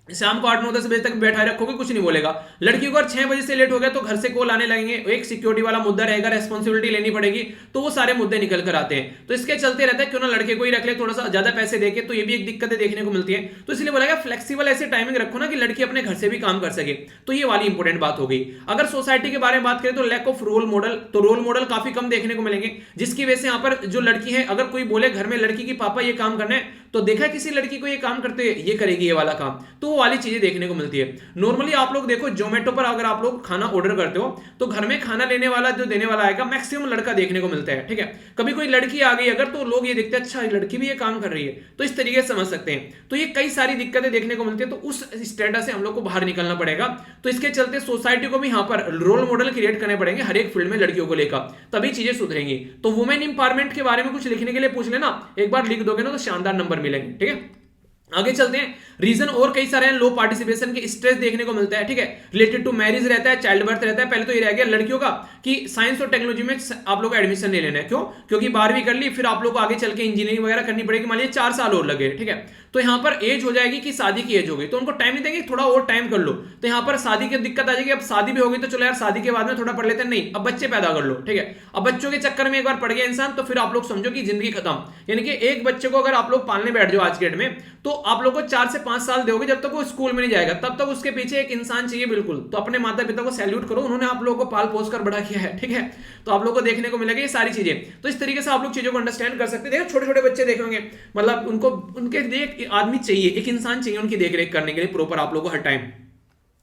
शाम को 8-9-10 बजे तक बैठा रखोगे, कुछ नहीं बोलेगा। लड़की को अगर 6 बजे से लेट हो गया तो घर से कॉल आने लगेंगे, एक सिक्योरिटी वाला मुद्दा रहेगा, रेस्पॉन्सिबिलिटी लेनी पड़ेगी, तो वो सारे मुद्दे निकल कर आते हैं। तो इसके चलते रहता है क्यों ना लड़के को ही रख ले, थोड़ा सा ज्यादा पैसे देके, तो ये भी एक दिक्कतें देखने को मिलती है। तो इसलिए बोला गया फ्लेक्सिबल ऐसे टाइमिंग रखो ना कि लड़की अपने घर से भी काम कर सके, तो ये वाली इंपॉर्टेंट बात हो गई। अगर सोसाइटी के बारे में बात करें तो लैक ऑफ रोल मॉडल, तो रोल मॉडल काफी कम देखने को मिलेंगे, जिसकी वजह से यहाँ पर जो लड़की है, अगर कोई बोले घर में लड़की की पापा ये काम करना है, तो देखा किसी लड़की को ये काम करते हुए, ये करेगी ये वाला काम, तो वो वाली चीजें देखने को मिलती है। नॉर्मली आप लोग देखो जोमेटो पर अगर आप लोग खाना ऑर्डर करते हो तो घर में खाना लेने वाला जो देने वाला आएगा मैक्सिमम लड़का देखने को मिलता है, ठीक है। कभी कोई लड़की आ गई अगर, तो लोग ये देखते हैं अच्छा लड़की भी ये काम कर रही है, तो इस तरीके से समझ सकते हैं। तो ये कई सारी दिक्कतें देखने को मिलती है, तो उस स्टेटस से हम लोग को बाहर निकलना पड़ेगा। तो इसके चलते सोसाइटी को भी यहाँ पर रोल मॉडल क्रिएट करने पड़ेंगे हर एक फील्ड में लड़कियों को लेकर, तभी चीजें सुधरेंगी। तो वुमेन इंपावरमेंट के बारे में कुछ लिखने के लिए पूछ लेना, एक बार लिख दोगे ना तो शानदार नंबर मिलेंगे, ठीक है। आगे चलते हैं। रीजन और कई सारे हैं, लो पार्टिसिपेशन के स्ट्रेस देखने को मिलता है, ठीक है। रिलेटेड टू मैरिज रहता है, चाइल्ड बर्थ रहता है। पहले तो ये रह गया लड़कियों का कि साइंस और टेक्नोलॉजी में आप लोग को एडमिशन ले लेना है, क्यों? क्योंकि 12वीं कर ली, फिर आप लोग को आगे चल के इंजीनियरिंग वगैरह करनी पड़ेगी, मान लीजिए 4 साल और लगे, ठीक है। तो यहाँ पर एज हो जाएगी कि शादी की एज हो गई, तो उनको टाइम नहीं देंगे, थोड़ा और टाइम कर लो। तो यहाँ पर शादी की दिक्कत आ जाएगी, अब शादी भी होगी तो चलो यार शादी के बाद में थोड़ा पढ़ लेते हैं, नहीं अब बच्चे पैदा कर लो, ठीक है। अब बच्चों के चक्कर में एक बार पड़ गया इंसान तो फिर आप लोग समझो कि जिंदगी खत्म। यानी कि एक बच्चे को अगर आप लोग पालने बैठ जाओ आज के डेट में, तो आप लोग को 4 से 5 साल दोगे, जब तक वो स्कूल में नहीं जाएगा तब तक उसके पीछे एक इंसान चाहिए, बिल्कुल। तो अपने माता पिता को सैल्यूट करो, उन्होंने आप लोगों को पाल पोस कर बड़ा किया है, ठीक है। तो आप लोग को देखने को मिलेगा ये सारी चीजें। तो इस तरीके से आप लोग चीजों को अंडरस्टैंड कर सकते हैं। देखो छोटे छोटे बच्चे देखेंगे, मतलब उनको उनके लिए एक आदमी चाहिए, एक इंसान चाहिए उनकी देख रेख करने के लिए प्रॉपर आप लोग को हर टाइम।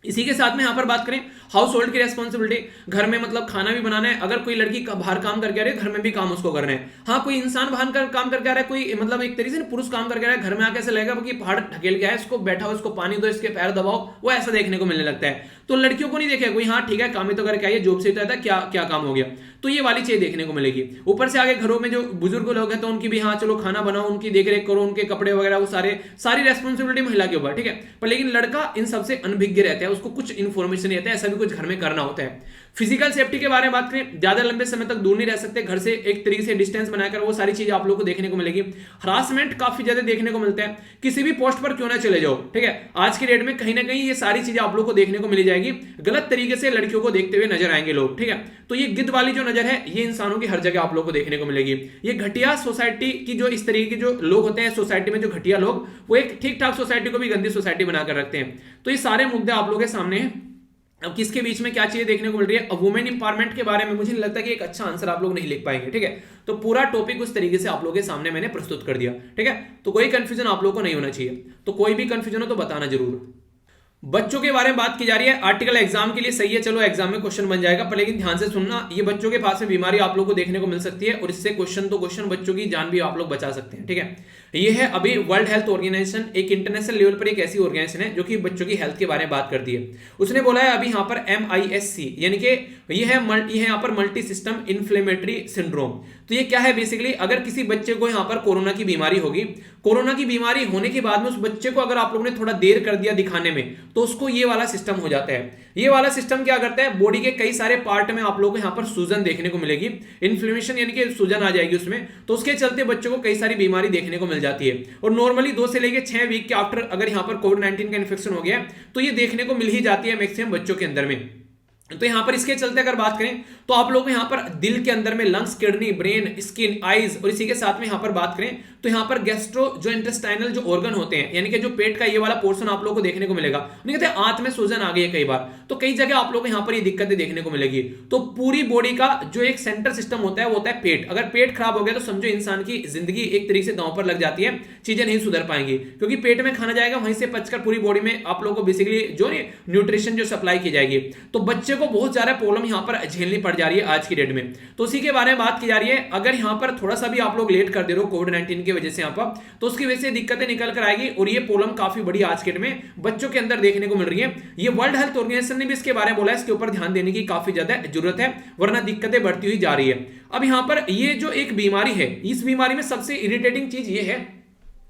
इसी के साथ में यहां पर बात करें हाउस होल्ड की रेस्पॉन्सिबिलिटी, घर में मतलब खाना भी बनाना है। अगर कोई लड़की बाहर काम करके आ रही है, घर में भी काम उसको करना है। हाँ, कोई इंसान बाहर काम करके आ रहा है, कोई मतलब एक तरीके से पुरुष काम करके आ रहा है, घर में आके ऐसा लगेगा कि पहाड़ ढकेल के आया, इसको बैठा हो, इसको पानी दो, इसके पैर दबाओ, वो ऐसा देखने को मिलने लगता है। तो लड़कियों को नहीं देखेगा कोई, हाँ ठीक है काम ही तो करके आइए, जॉब से तो आता क्या क्या काम हो गया, तो ये वाली चीज देखने को मिलेगी। ऊपर से आगे घरों में जो बुजुर्ग लोग हैं तो उनकी भी हाँ चलो खाना बनाओ, उनकी देखरेख करो, उनके कपड़े वगैरह, वो सारी रेस्पॉन्सिबिलिटी महिला के ऊपर, ठीक है। पर लेकिन लड़का इन सबसे अनभिज्ञ रहता है, उसको कुछ इन्फॉर्मेशन नहीं रहता है, ऐसा भी कुछ घर में करना होता है। फिजिकल सेफ्टी के बारे में बात करें, ज्यादा लंबे समय तक दूर नहीं रह सकते घर से, एक तरीके से डिस्टेंस बनाकर, वो सारी चीजें आप लोग को देखने को मिलेगी। हरासमेंट काफी ज्यादा देखने को मिलता है, किसी भी पोस्ट पर क्यों ना चले जाओ, ठीक है। आज की डेट में कहीं ना कहीं ये सारी चीजें आप लोग को देखने को मिल जाएगी, गलत तरीके से लड़कियों को देखते हुए नजर आएंगे लोग, ठीक है। तो ये गिद्ध वाली जो नजर है, ये इंसानों की हर जगह आप लोग को देखने को मिलेगी। ये घटिया सोसाइटी की जो इस तरीके के जो लोग होते हैं सोसाइटी में, जो घटिया लोग, वो एक ठीक ठाक सोसाइटी को भी गंदी सोसाइटी बनाकर रखते हैं। तो ये सारे मुद्दे आप लोगों के सामने हैं। अब किसके बीच में क्या चीजें देखने को मिल रही है। अब वुमेन इंपावरमेंट के बारे में मुझे नहीं लगता कि एक अच्छा आंसर आप लोग नहीं लिख पाएंगे, ठीक है। तो पूरा टॉपिक उस तरीके से आप लोगों के सामने मैंने प्रस्तुत कर दिया, ठीक है। तो कोई कंफ्यूजन आप लोगों को नहीं होना चाहिए, तो कोई भी कंफ्यूजन हो तो बताना जरूर। बच्चों के बारे में बात की जा रही है, आर्टिकल एग्जाम के लिए सही है, चलो एग्जाम में क्वेश्चन बन जाएगा, पर लेकिन ध्यान से सुनना, ये बच्चों के पास में बीमारी आप लोग को देखने को मिल सकती है, और इससे क्वेश्चन बच्चों की जान भी आप लोग बचा सकते हैं, ठीक है। ये है अभी वर्ल्ड हेल्थ ऑर्गेनाइजेशन, एक इंटरनेशनल लेवल पर एक ऐसी ऑर्गेनाइजेशन है जो कि बच्चों की हेल्थ के बारे में बात करती है। उसने बोला है अभी यहाँ पर MIS-C, यानी कि ये है यहाँ पर मल्टी सिस्टम इन्फ्लेमेटरी सिंड्रोम। तो ये क्या है बेसिकली, अगर किसी बच्चे को यहाँ पर कोरोना की बीमारी होगी, कोरोना की बीमारी होने के बाद में उस बच्चे को अगर आप लोगों ने थोड़ा देर कर दिया दिखाने में, तो उसको ये वाला सिस्टम हो जाता है। ये वाला सिस्टम क्या करता है, बॉडी के कई सारे पार्ट में आप लोगों को यहाँ पर सूजन देखने को मिलेगी, इन्फ्लेमेशन यानी कि सूजन आ जाएगी उसमें, तो उसके चलते बच्चों को कई सारी बीमारी देखने को मिल जाती है। और नॉर्मली 2 से लेकर 6 वीक के आफ्टर अगर यहाँ पर कोविड-19 का इन्फेक्शन हो गया, तो ये देखने को मिल ही जाती है मैक्सिमम बच्चों के अंदर में। तो यहां पर इसके चलते अगर बात करें तो आप लोग यहां पर दिल के अंदर में lungs, kidney, brain, skin, eyes, और इसी के साथ में यहां पर बात करें तो यहां पर गैस्ट्रो जो इंटेस्टाइनल जो ऑर्गन होते हैं, यानी कि जो पेट का ये वाला पोर्शन आप लोगों को देखने को मिलेगा। नहीं कहते आंत में सूजन आ गई है कई बार, तो कई जगह आप लोगों को यहां पर ये दिक्कतें देखने को मिलेगी। तो पूरी बॉडी का जो एक सेंटर सिस्टम होता है वो होता है पेट। अगर पेट खराब हो गया तो समझो इंसान की जिंदगी एक तरीके से दांव पर लग जाती है, चीजें नहीं सुधर पाएंगी, क्योंकि पेट में खाना जाएगा, वहीं से पचकर पूरी बॉडी में आप लोगों को बेसिकली जो न्यूट्रिशन जो सप्लाई की जाएगी। तो बच्चे को बहुत ज्यादा प्रॉब्लम यहां पर झेलनी पड़ जा रही है आज की डेट में। तो उसी के बारे में बात की जा रही है। अगर यहां पर थोड़ा सा भी आप लोग लेट कर दे रहे हो कोविड-19 के वजह से यहाँ पर, तो उसकी वजह से दिक्कतें निकल कर आएगी और ये प्रॉब्लम काफी बड़ी आज के डेट में बच्चों के अंदर देखने को मिल रही है। ये वर्ल्ड हेल्थ ऑर्गेनाइजेशन ने भी इसके बारे में बोला है, इसके ऊपर ध्यान देने की काफी ज्यादा जरूरत है, वरना दिक्कतें बढ़ती हुई जा रही है। अब यहाँ पर ये जो एक बीमारी है, इस बीमारी में सबसे इरिटेटिंग चीज ये है,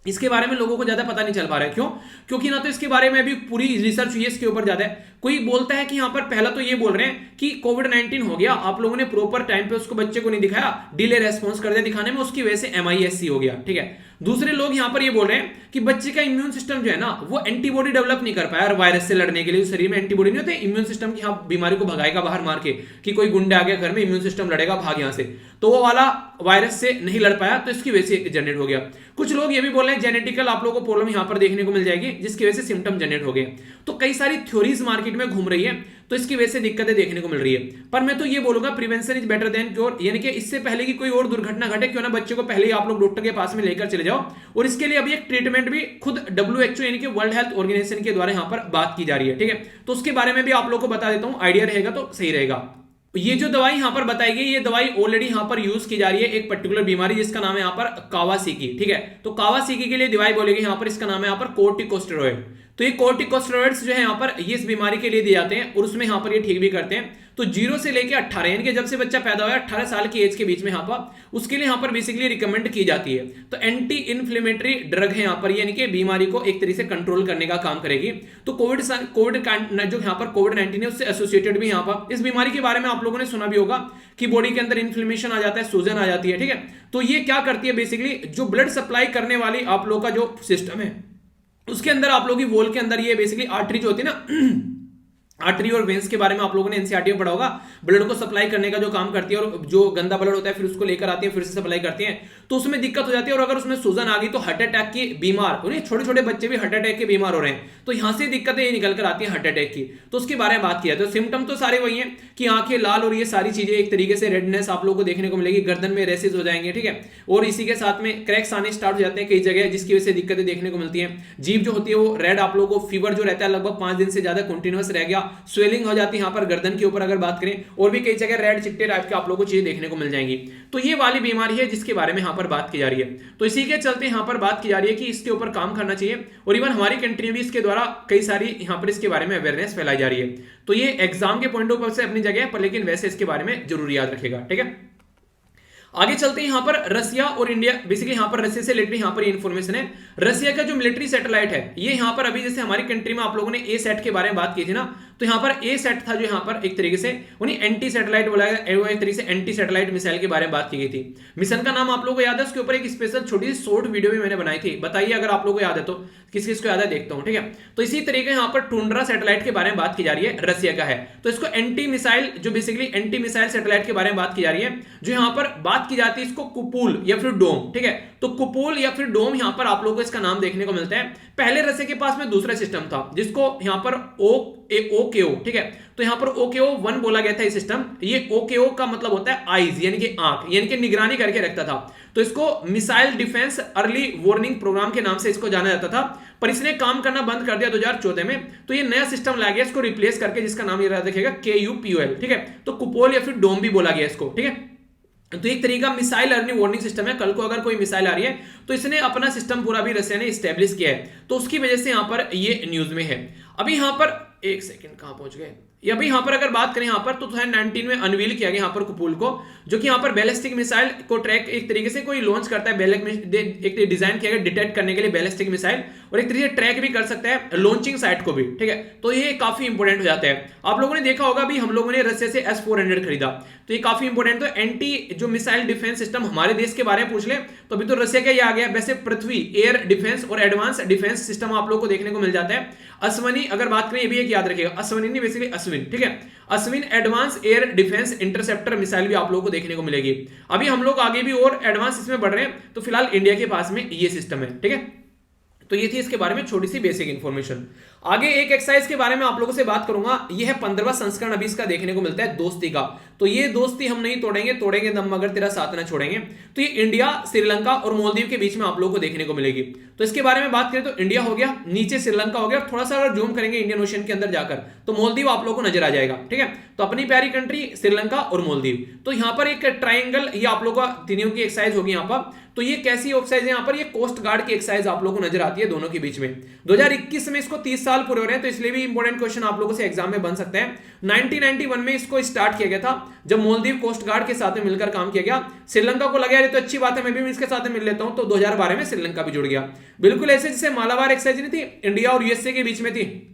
इसके बारे में लोगों को ज्यादा पता नहीं चल पा रहा है। क्यों? क्योंकि ना तो इसके बारे में अभी पूरी रिसर्च हुई है इसके ऊपर ज्यादा है। कोई बोलता है कि यहाँ पर पहला तो ये बोल रहे हैं कि कोविड-19 हो गया, आप लोगों ने प्रॉपर टाइम पे उसको बच्चे को नहीं दिखाया, डिले रेस्पॉन्स कर दिया दिखाने में, उसकी वजह से MIS-C हो गया, ठीक है। दूसरे लोग यहाँ पर ये बोल रहे हैं कि बच्चे का इम्यून सिस्टम जो है ना वो एंटीबॉडी डेवलप नहीं कर पाया, और वायरस से लड़ने के लिए शरीर में एंटीबॉडी नहीं होते इम्यून सिस्टम की, हाँ बीमारी को भगाएगा बाहर मार के, कि कोई गुंडा आ गया घर में, इम्यून सिस्टम लड़ेगा भाग यहाँ से, तो वो वाला वायरस से नहीं लड़ पाया, तो इसकी वजह से जनरेट हो गया। कुछ लोग ये भी बोल रहे हैं जेनेटिकल आप लोगों को प्रॉब्लम यहाँ पर देखने को मिल जाएगी, जिसकी वजह से सिम्टम जनरेट हो गए। तो कई सारी थ्योरीज मार्केट में घूम रही है, तो इसकी वजह से दिक्कतें देखने को मिल रही है। पर मैं तो ये बोलूंगा prevention is better than cure, यानी कि इससे पहले कि कोई और दुर्घटना घटे, क्यों ना बच्चे को पहले ही आप लोग डॉक्टर के पास में लेकर चले जाओ। और इसके लिए अभी एक ट्रीटमेंट भी खुद WHO यानी कि वर्ल्ड हेल्थ ऑर्गेनाइजेशन के द्वारा यहाँ पर बात की जा रही है, ठीक है। तो उसके बारे में भी आप लोग को बता देता हूँ, आइडिया रहेगा तो सही रहेगा। ये जो दवाई यहाँ पर बताई गई, ये दवाई ऑलरेडी यहाँ पर यूज की जा रही है एक पर्टिकुलर बीमारी जिसका नाम है यहाँ पर कावासाकी, ठीक है। तो कावासाकी के लिए दवाई बोलेगी यहाँ पर, इसका नाम है यहाँ पर कोर्टिकोस्टेरॉइड। तो ये कोर्टिकोस्टेरॉइड्स जो है यहाँ पर ये इस बीमारी के लिए दिए जाते हैं, और उसमें यहाँ पर ये ठीक भी करते हैं। तो 0 से लेके 18 यानी कि जब से बच्चा पैदा हुआ 18 साल की एज के बीच में यहाँ पर उसके लिए यहाँ पर बेसिकली रिकमेंड की जाती है। तो एंटी इन्फ्लेमेटरी ड्रग है यहाँ पर, यानी कि बीमारी को एक तरीके से कंट्रोल करने का काम करेगी। तो कोविड जो यहाँ पर कोविड-19 है उससे एसोसिएटेड भी यहाँ पर इस बीमारी के बारे में आप लोगों ने सुना भी होगा कि बॉडी के अंदर इन्फ्लेमेशन आ जाता है, सूजन आ जाती है, ठीक है। तो ये क्या करती है बेसिकली, जो ब्लड सप्लाई करने वाली आप लोग का जो सिस्टम है उसके अंदर आप लोग की वॉल के अंदर ये बेसिकली आर्टरी जो होती है ना, आर्टरी और वेंस के बारे में आप लोगों ने एनसीईआरटी में पढ़ा होगा, ब्लड को सप्लाई करने का जो काम करती है, और जो गंदा ब्लड होता है फिर उसको लेकर आती है, फिर से सप्लाई करती है, तो उसमें दिक्कत हो जाती है। और अगर उसमें सूजन आ गई तो हार्ट अटैक की बीमार, छोटे छोटे बच्चे भी हार्ट अटैक के बीमार हो रहे हैं, तो यहां से दिक्कतें निकल कर आती है हार्ट अटैक की। तो उसके बारे में बात किया, तो सिम्टम तो सारे वही हैं कि आंखें लाल और ये सारी चीजें, एक तरीके से रेडनेस आप लोगों को देखने को मिलेगी, गर्दन में रेसेस हो जाएंगे, ठीक है। और इसी के साथ में क्रैक्स आने स्टार्ट हो जाते हैं कई जगह, जिसकी वजह से दिक्कतें देखने को मिलती है। जीभ जो होती है वो रेड, आप लोगों को फीवर जो रहता है लगभग 5 दिन से ज्यादा कंटिन्यूअस रह गया, स्वेलिंग हो जाती है यहाँ पर गर्दन के ऊपर अगर बात करें, और भी कई जगह रेड चिट्टे टाइप के आप लोगों को चीजें देखने को मिल जाएंगी। तो ये वाली बीमारी है जिसके बारे में यहाँ पर बात की जा रही है। तो इसी के चलते यहाँ पर बात की जा रही है कि इसके ऊपर काम करना चाहिए, और इवन हमारी कंट्री में भी इसके द्वारा कई सारी यहाँ पर इसके बारे में अवेयरनेस फैलाई जा रही है। तो ये एग्जाम के पॉइंट ऑफ व्यू से अपनी जगह है, पर लेकिन वैसे इसके बारे में जरूर याद रखेगा, ठीक है। आगे चलते हैं, यहाँ पर रसिया और इंडिया, बेसिकली यहाँ पर रसिया से रिलेटेड यहाँ पर इंफॉर्मेशन है। रसिया का जो मिलिट्री सैटेलाइट है, ये यहाँ पर अभी जैसे हमारी कंट्री में आप लोगों ने ए सेट के बारे में बात की थी ना, तो यहाँ पर ए सेट था जो यहाँ पर एक तरीके से उन्हें एंटी सैटेलाइट बोला गया, एक तरीके से एंटी सैटेलाइट मिसाइल के बारे में बात की गई थी। मिशन का नाम आप लोगों को याद है, उसके ऊपर एक स्पेशल छोटी सी शॉर्ट वीडियो भी मैंने बनाई थी, बताइए अगर आप लोगों को याद है तो, किस किस को याद है देखता हूँ, ठीक है। तो इसी तरीके यहाँ पर टुंड्रा सैटेलाइट के बारे में बात की जा रही है, रसिया का है। तो इसको एंटी मिसाइल, जो बेसिकली एंटी मिसाइल सैटेलाइट के बारे में बात की जा रही है, जो यहाँ पर बात की जाती है इसको कुपूल या फिर डोम, ठीक है। तो कुपूल या फिर डोम यहाँ पर आप लोगों को इसका नाम देखने को मिलता है। पहले रसिया के पास में दूसरा सिस्टम था जिसको यहाँ पर OKO, ठीक है। तो यहाँ पर OKO-1 बोला गया था ये सिस्टम। ये OKO का मतलब होता है आईज, यानी कि आंख, यानी कि निगरानी करके रखता था। तो इसको missile defence early warning programme के नाम से इसको जाना जाता था, पर इसने काम करना बंद कर दिया 2014 में। तो ये नया सिस्टम लाया गया इसको रिप्लेस करके, जिसका नाम ये रखेगा KUPOL, ठीक है। तो कुपोल या फिर डोम भी बोला गया इसको, ठीक है। तो एक तरीका मिसाइल अर्ली वार्निंग सिस्टम है, कल को अगर कोई मिसाइल आ रही है तो इसने अपना सिस्टम पूरा भी रसिया ने स्टैब्लिश किया है, तो उसकी वजह से यहाँ पर ये न्यूज में है। अभी यहाँ पर एक सेकंड कहां पहुंच गए, अभी यहाँ पर अगर बात करें यहाँ पर तो 2019 में अनवील किया गया यहाँ पर कुपूल को, जो कि यहाँ पर बैलिस्टिक मिसाइल को ट्रैक एक तरीके से कोई लॉन्च करता है, एक डिजाइन किया गया डिटेक्ट करने के लिए बैलिस्टिक मिसाइल, और एक तरीके से ट्रैक भी कर सकता है लॉन्चिंग साइट को भी, ठीक है। तो ये काफी इंपॉर्टेंट हो जाता है। आप लोगों ने देखा होगा अभी हम लोगों ने रसिया से S-400 खरीदा, तो ये काफी इंपॉर्टेंट। तो एंटी जो मिसाइल डिफेंस सिस्टम हमारे देश के बारे में पूछ ले तो अभी तो रसिया का ये आ गया। वैसे पृथ्वी एयर डिफेंस और एडवांस डिफेंस सिस्टम आप लोग को देखने को मिल जाता है। अश्वनी अगर बात करें, ये भी एक याद रखिएगा, अश्वनी नहीं बेसिकली अश्विन, ठीक है। Ashwin advance air defence interceptor missile भी आप लोगों को देखने को मिलेगी। अभी हम लोग आगे भी और एडवांस इसमें बढ़ रहे हैं, तो फिलहाल इंडिया के पास में ये सिस्टम है, ठीक है। तो ये थी इसके बारे में छोटी सी बेसिक इंफॉर्मेशन। आगे एक एक्सरसाइज के बारे में आप लोगों से बात करूंगा, यह है 15वां संस्करण अभी इसका देखने को मिलता है, दोस्ती का। तो ये दोस्ती हम नहीं तोड़ेंगे, तोड़ेंगे दम मगर तेरा साथ ना छोड़ेंगे। तो ये इंडिया, श्रीलंका और मालदीव के बीच में आप लोगों को देखने को मिलेगी। तो इसके बारे में बात करें तो इंडिया हो गया, नीचे श्रीलंका हो गया, थोड़ा सा अगर जूम करेंगे इंडियन ओशन के अंदर जाकर तो मालदीव आप लोगों को नजर आ जाएगा। ठीक है, तो अपनी प्यारी कंट्री श्रीलंका और मालदीव। तो यहां पर एक ट्राइंगल, ये आप लोगों का तीनों की एक्सरसाइज होगी यहां पर। तो ये कैसी एक्सरसाइज है, यहां पर ये कोस्ट गार्ड की एक्सरसाइज आप लोगों को नजर आती है दोनों के बीच में। 2021 में इसको 30 साल पूरे हो रहे हैं, तो इसलिए भी इंपॉर्टेंट क्वेश्चन आप लोगों से एग्जाम में बन सकते हैं। 1991 में इसको स्टार्ट किया गया था, जब मालदीव कोस्ट गार्ड के साथ में मिलकर काम किया गया। श्रीलंका को लगा यार तो अच्छी बात है, मैं भी इसके साथ मिल लेता हूं, तो 2012 में श्रीलंका भी जुड़ गया। बिल्कुल ऐसे जैसे मालाबार एक्सरसाइज नहीं थी, इंडिया और यूएसए के बीच में थी,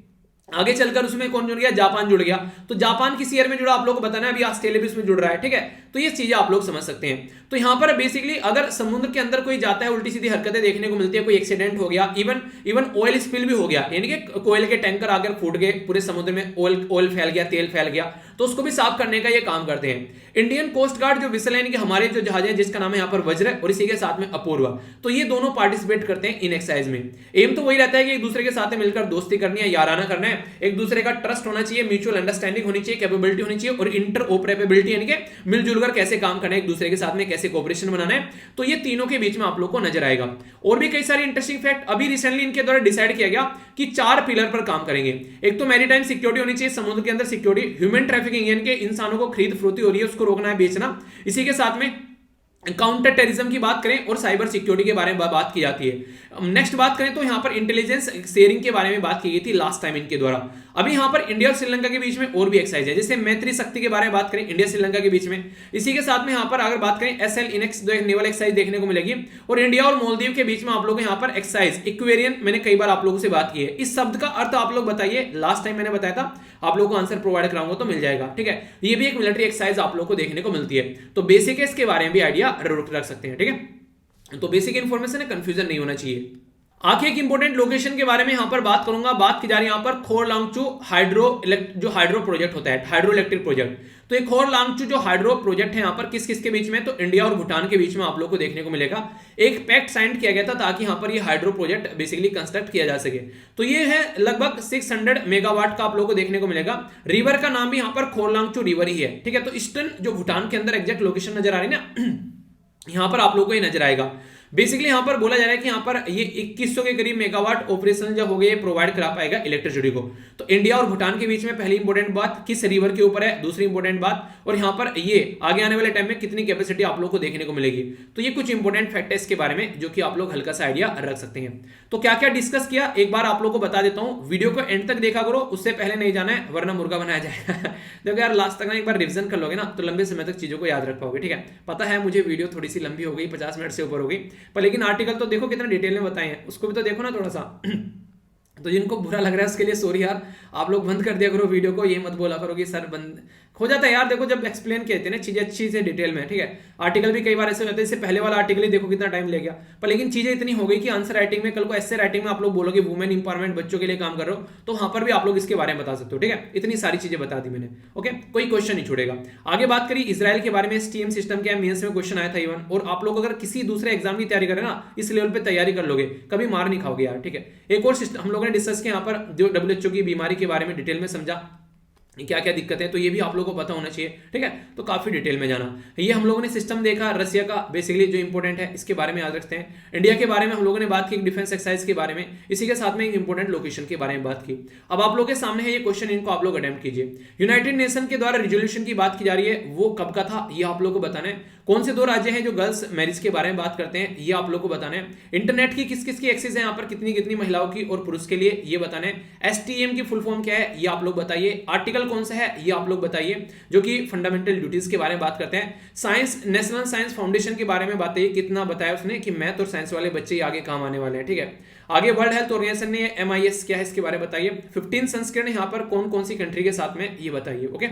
आगे चलकर उसमें कौन जुड़ गया, जापान जुड़ गया। तो जापान किस ईयर में जुड़ा आप लोगों को बताना है, अभी ऑस्ट्रेलिया भी उसमें जुड़ रहा है। ठीक है, तो ये चीजें आप लोग समझ सकते हैं। तो यहां पर बेसिकली अगर समुद्र के अंदर कोई जाता है, उल्टी सीधी हरकतें देखने को मिलती है, कोई एक्सीडेंट हो गया, इवन ऑयल स्पिल भी हो गया, यानी कि कोयल के टैंकर आकर फूट गए, पूरे समुद्र में ऑयल फैल गया, तेल फैल गया, तो उसको भी साफ करने का ये काम करते हैं। इंडियन कोस्ट गार्ड जो विसल, यानी कि हमारे जो जहाज है जिसका नाम है यहाँ पर वज्र और इसी के साथ में अपूर्वा, तो ये दोनों पार्टिसिपेट करते हैं इन एक्सरसाइज में। एम तो वही रहता है कि एक दूसरे के साथ मिलकर दोस्ती करनी है, याराना करना है, एक दूसरे का ट्रस्ट होना चाहिए, म्यूचुअल अंडरस्टैंडिंग होनी चाहिए, कैपेबिलिटी होनी चाहिए और इंटरऑपरेबिलिटी, यानी कि मिलजुल कर कैसे काम करना है, एक दूसरे के साथ में कैसे कोऑपरेशन बनाना है। तो ये तीनों के बीच में आप लोग को नजर आएगा। और भी कई सारी इंटरेस्टिंग फैक्ट अभी रिसेंटली इनके द्वारा डिसाइड किया गया कि 4 पिलर पर काम करेंगे। एक तो मैरीटाइम सिक्योरिटी होनी चाहिए, समुद्र के अंदर सिक्योरिटी, ह्यूमन ट्रैफिकिंग यानी कि इंसानों को खरीद फरोख्ती हो रही है उसको रोकना है, बेचना, इसी के साथ में काउंटर टेररिज्म की बात करें और साइबर सिक्योरिटी के बारे में बात की जाती है। नेक्स्ट बात करें तो यहां पर इंटेलिजेंस शेयरिंग के बारे में बात की गई थी लास्ट टाइम इनके द्वारा। अभी यहां पर इंडिया और श्रीलंका के बीच में और भी एक्सरसाइज है, जैसे मैत्री शक्ति के बारे में बात करें इंडिया श्रीलंका के बीच में। इसी के साथ में यहां पर अगर बात करें एसएल इनेक्स नेवल एक्सरसाइज देखने को मिलेगी, और इंडिया और मालदीव के बीच में आप लोग यहां पर एक्सरसाइज इक्वेरियन, मैंने कई बार आप लोगों से बात की है, इस शब्द का अर्थ आप लोग बताइए, लास्ट टाइम मैंने बताया था, आप लोगों को आंसर प्रोवाइड कराऊंगा तो मिल जाएगा। ठीक है, ये भी एक मिलिट्री एक्सरसाइज आप लोग को देखने को मिलती है, तो बेसिक है, इसके बारे में भी आइडिया रख सकते हैं। ठीक है, तो बेसिक इन्फॉर्मेशन है, कंफ्यूजन नहीं होना चाहिए। आखिर एक इंपॉर्टेंट लोकेशन के बारे में यहां पर बात करूंगा, बात की जा रही है यहां पर खोरलांगचू जो हाइड्रो प्रोजेक्ट होता है, हाइड्रो इलेक्ट्रिक प्रोजेक्ट। तो ये खोरलांगचू जो हाइड्रो प्रोजेक्ट है यहां पर किस किस के बीच में, तो इंडिया और भूटान के बीच में आप लोग को देखने को मिलेगा। एक पैक्ट साइन किया गया था ताकि यहां पर ये हाइड्रो प्रोजेक्ट बेसिकली कंस्ट्रक्ट किया जा सके। तो ये है लगभग 600 मेगावाट का आप लोग को देखने को मिलेगा। रिवर का नाम भी यहां पर खोरलांगचू रिवर ही है। ठीक है, तो ईस्टर्न जो भूटान के अंदर एग्जैक्ट लोकेशन नजर आ रही है ना, यहां पर आप लोगों को ये नजर आएगा। बेसिकली यहां पर बोला जा रहा है कि यहां पर ये 2100 के करीब मेगावाट ऑपरेशनल जब हो गए प्रोवाइड करा पाएगा इलेक्ट्रिसिटी को। तो इंडिया और भूटान के बीच में पहली इंपॉर्टेंट बात किस रिवर के ऊपर है, दूसरी इंपॉर्टेंट बात, और यहां पर ये आगे आने वाले टाइम में कितनी कैपेसिटी आप लोग को देखने को मिलेगी। तो ये कुछ इंपॉर्टेंट फैक्ट है इसके बारे में जो कि आप लोग हल्का सा आइडिया रख सकते हैं। तो क्या क्या डिस्कस किया एक बार आप लोग को बता देता हूं, वीडियो को एंड तक देखा करो, उससे पहले नहीं जाना है वरना मुर्गा बनाया जाएगा। देखो यार लास्ट तक ना एक बार रिविजन कर लोगे ना तो लंबे समय तक चीजों को याद रख पाओगे। ठीक है, पता है मुझे वीडियो थोड़ी सी लंबी हो गई, 50 मिनट से ऊपर हो गई, पर लेकिन आर्टिकल तो देखो कितना डिटेल में बताए हैं, उसको भी तो देखो ना थोड़ा सा। तो जिनको बुरा लग रहा है उसके लिए सॉरी यार, आप लोग बंद कर दिया करो वीडियो को, ये मत बोला करो कि सर बंद हो जाता है यार। देखो जब एक्सप्लेन कहते हैं ना चीजें अच्छी से डिटेल में, ठीक है, आर्टिकल भी कई बार ऐसे होते हैं, इससे पहले वाला आर्टिकल ही देखो कितना टाइम ले गया, पर लेकिन चीजें इतनी हो गई कि आंसर राइटिंग में, कल को ऐसे राइटिंग में आप लोग बोलोगे वुमेन इंपावरमेंट बच्चों के लिए काम कर रहे हो, तो वहां पर भी आप लोग इसके बारे में बता सकते हो। ठीक है, इतनी सारी चीजें बता दी मैंने, ओके, कोई क्वेश्चन नहीं छोड़ेगा। आगे बात करिए इजराइल के बारे में, STM सिस्टम क्या है, मेंस में क्वेश्चन आया था इवन, और आप लोग अगर किसी दूसरे एग्जाम की तैयारी करें ना, इस लेवल पे तैयारी कर लोगे कभी मार नहीं खाओगे यार। ठीक है, एक और सिस्टम हम लोगों ने डिस्कस किया यहाँ पर, जो WHO की बीमारी के बारे में डिटेल में समझा, क्या क्या दिक्कत है, तो ये भी आप लोगों को पता होना चाहिए। ठीक है, तो काफी डिटेल में जाना। ये हम लोगों ने सिस्टम देखा रसिया का, बेसिकली जो इंपॉर्टेंट है इसके बारे में याद रखते हैं। इंडिया के बारे में हम लोगों ने बात की, डिफेंस एक्सरसाइज के बारे में, इसी के साथ में एक इंपॉर्टेंट लोकेशन के बारे में बात की। अब आप लोगों के सामने है ये क्वेश्चन, इनको आप लोग अटेम्प्ट कीजिए। यूनाइटेड नेशन के द्वारा रिजोल्यूशन की बात की जा रही है, वो कब का था ये आप लोग को बताना है। कौन से 2 राज्य हैं जो गर्ल्स मैरिज के बारे में बात करते हैं, ये आप लोग को बताना है। इंटरनेट की किस किस की एक्सेस है यहाँ पर, कितनी कितनी महिलाओं की और पुरुष के लिए, ये बताना है। STM की फुल फॉर्म क्या है ये आप लोग बताइए। आर्टिकल कौन सा है ये आप लोग बताइए, जो कि फंडामेंटल ड्यूटीज के बारे में बात करते हैं। साइंस, नेशनल साइंस फाउंडेशन के बारे में बताइए, कितना बताया उसने कि मैथ और साइंस वाले बच्चे ही आगे काम आने वाले हैं। ठीक है, आगे वर्ल्ड हेल्थ ऑर्गेनाइजेशन ने MIS क्या है इसके बारे में बताइए। 15 संस्करण यहाँ पर कौन कौन सी कंट्री के साथ में ये बताइए। ओके,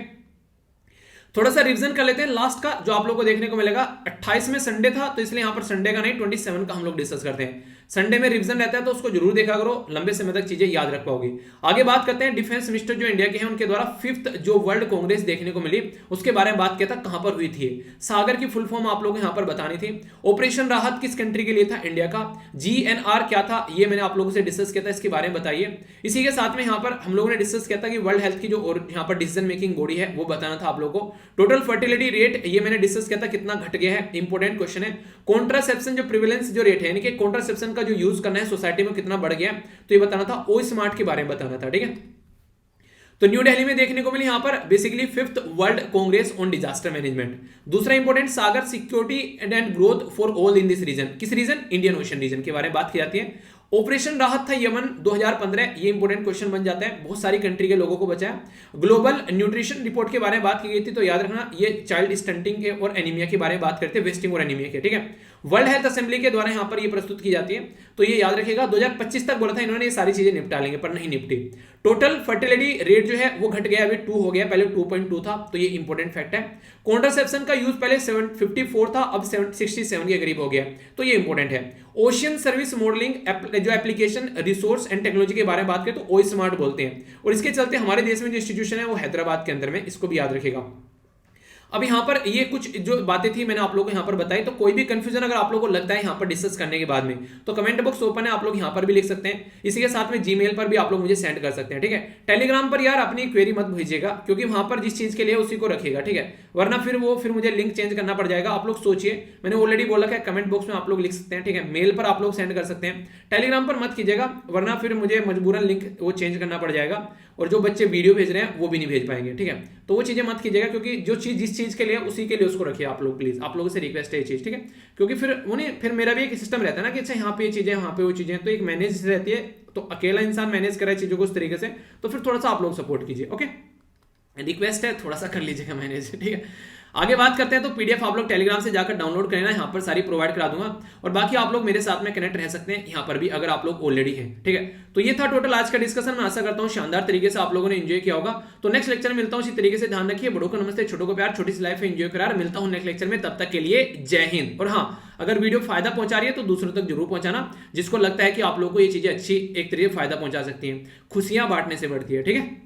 थोड़ा सा रिवीजन कर लेते हैं लास्ट का जो आप लोगों को देखने को मिलेगा। 28 में संडे था तो इसलिए यहां पर संडे का नहीं 27 का हम लोग डिस्कस करते हैं। संडे में रिवीजन रहता है तो उसको जरूर देखा करो, लंबे समय तक चीजें याद रख पाओगे। आगे बात करते हैं डिफेंस मिनिस्टर जो इंडिया के हैं उनके द्वारा 5th जो वर्ल्ड कांग्रेस देखने को मिली उसके बारे में बात किया था, कहां पर हुई थी। सागर की फुल फॉर्म आप लोगों को यहां पर बतानी थी। ऑपरेशन राहत किस कंट्री के लिए था, इंडिया का। GNR क्या था ये मैंने आप लोगों से डिस्कस किया था, इसके बारे में बताइए। इसी के साथ में यहां पर हम लोगों ने डिस्कस किया था कि वर्ल्ड हेल्थ की जो यहां पर डिसीजन मेकिंग बॉडी है वो बताना था आप लोगों को। टोटल फर्टिलिटी रेट ये मैंने डिस्कस किया था कितना घट गया है, इंपॉर्टेंट क्वेश्चन है। कॉन्ट्रासेप्शन जो प्रिवेलेंस जो रेट है यानी कि कॉन्ट्रासेप्शन का जो यूज करना है सोसाइटी में कितना बढ़ गया तो ये बताना था। ओ स्मार्ट के बारे में बताना था, ठीक है। तो न्यू दिल्ली में देखने को मिली यहां पर basically 5th world congress on disaster management. दूसरा important Sagar security and growth for all in this region, किस रीजन, इंडियन ओशन रीजन के बारे में बात की जाती है। ऑपरेशन राहत था यमन 2015, ये इंपॉर्टेंट क्वेश्चन बन जाता है, बहुत सारी कंट्री के लोगों को बचा है। ग्लोबल न्यूट्रिशन रिपोर्ट के बारे में बात की गई थी तो याद रखना ये चाइल्ड स्टंटिंग के और एनीमिया के बारे में बात करते हैं, वेस्टिंग और एनीमिया के, ठीक है। वर्ल्ड हेल्थ असेंबली के द्वारा यहां पर ये प्रस्तुत की जाती है तो ये याद रखिएगा। 2025 तक बोला था इन्होंने ये सारी चीजें निपटा लेंगे पर नहीं निपटी। टोटल फर्टिलिटी रेट जो है वो घट गया, अभी 2 हो गया, पहले 2.2 था, तो ये इंपॉर्टेंट फैक्ट है। कॉन्ट्रासेप्शन का यूज पहले 54 था, अब 67 के करीब हो गया, तो ये इंपॉर्टेंट है। ओशियन सर्विस मॉडलिंग जो एप्लीकेशन रिसोर्स एंड टेक्नोलॉजी के बारे में बात करें तो ओ स्मार्ट बोलते हैं, और इसके चलते हमारे देश में जो इंस्टीट्यूशन है वो हैदराबाद के अंदर में, इसको भी याद रखिएगा। अब यहाँ पर ये कुछ जो बातें थी मैंने आप लोगों को यहाँ पर बताई, तो कोई भी कंफ्यूजन अगर आप लोगों को लगता है यहाँ पर डिस्कस करने के बाद में तो कमेंट बॉक्स ओपन है, आप लोग यहाँ पर भी लिख सकते हैं। इसी के साथ में जीमेल पर भी आप लोग मुझे सेंड कर सकते हैं, ठीक है। टेलीग्राम पर यार अपनी क्वेरी मत भेजिएगा क्योंकि वहां पर जिस चीज के लिए उसी को रखिएगा, ठीक है, वरना फिर मुझे लिंक चेंज करना पड़ जाएगा। आप लोग सोचिए, मैंने ऑलरेडी बोला है कमेंट बॉक्स में आप लोग लिख सकते हैं, ठीक है, मेल पर आप लोग सेंड कर सकते हैं, टेलीग्राम पर मत कीजिएगा वरना फिर मुझे मजबूरन लिंक वो चेंज करना पड़ जाएगा और जो बच्चे वीडियो भेज रहे हैं वो भी नहीं भेज पाएंगे, ठीक है। तो वो चीजें मत कीजिएगा क्योंकि जो चीज जिस चीज के लिए उसी के लिए उसको रखिए आप लोग, प्लीज, आप लोगों से रिक्वेस्ट है ये चीज, ठीक है। क्योंकि फिर मेरा भी एक सिस्टम रहता है ना कि अच्छा यहाँ पे ये चीजें वहाँ पे वो चीजें, तो एक मैनेज रहती है, तो अकेला इंसान मैनेज करे चीजों को उस तरीके से, तो फिर थोड़ा सा आप लोग सपोर्ट कीजिए, ओके, रिक्वेस्ट है थोड़ा सा कर लीजिएगा मैनेज, ठीक है। आगे बात करते हैं तो पीडीएफ आप लोग टेलीग्राम से जाकर डाउनलोड करना, यहाँ पर सारी प्रोवाइड करा दूंगा, और बाकी आप लोग मेरे साथ में कनेक्ट रह सकते हैं यहाँ पर भी अगर आप लोग ऑलरेडी हैं, ठीक है। तो ये था टोटल आज का डिस्कशन, मैं आशा करता हूँ शानदार तरीके से आप लोगों ने एंजॉय किया होगा। तो नेक्स्ट लेक्चर में मिलता हूँ, इसी तरीके से ध्यान रखिए, बड़ों को नमस्ते, छोटों को प्यार, छोटी सी लाइफ एंजॉय करार, मिलता हूँ नेक्स्ट लेक्चर में, तब तक के लिए जय हिंद। और हाँ, अगर वीडियो फायदा पहुंचा रही है तो दूसरों तक जरूर पहुंचाना, जिसको लगता है कि आप लोगों को ये चीजें अच्छी एक तरीके फायदा पहुंचा सकती हैं, खुशियां बांटने से बढ़ती है, ठीक है।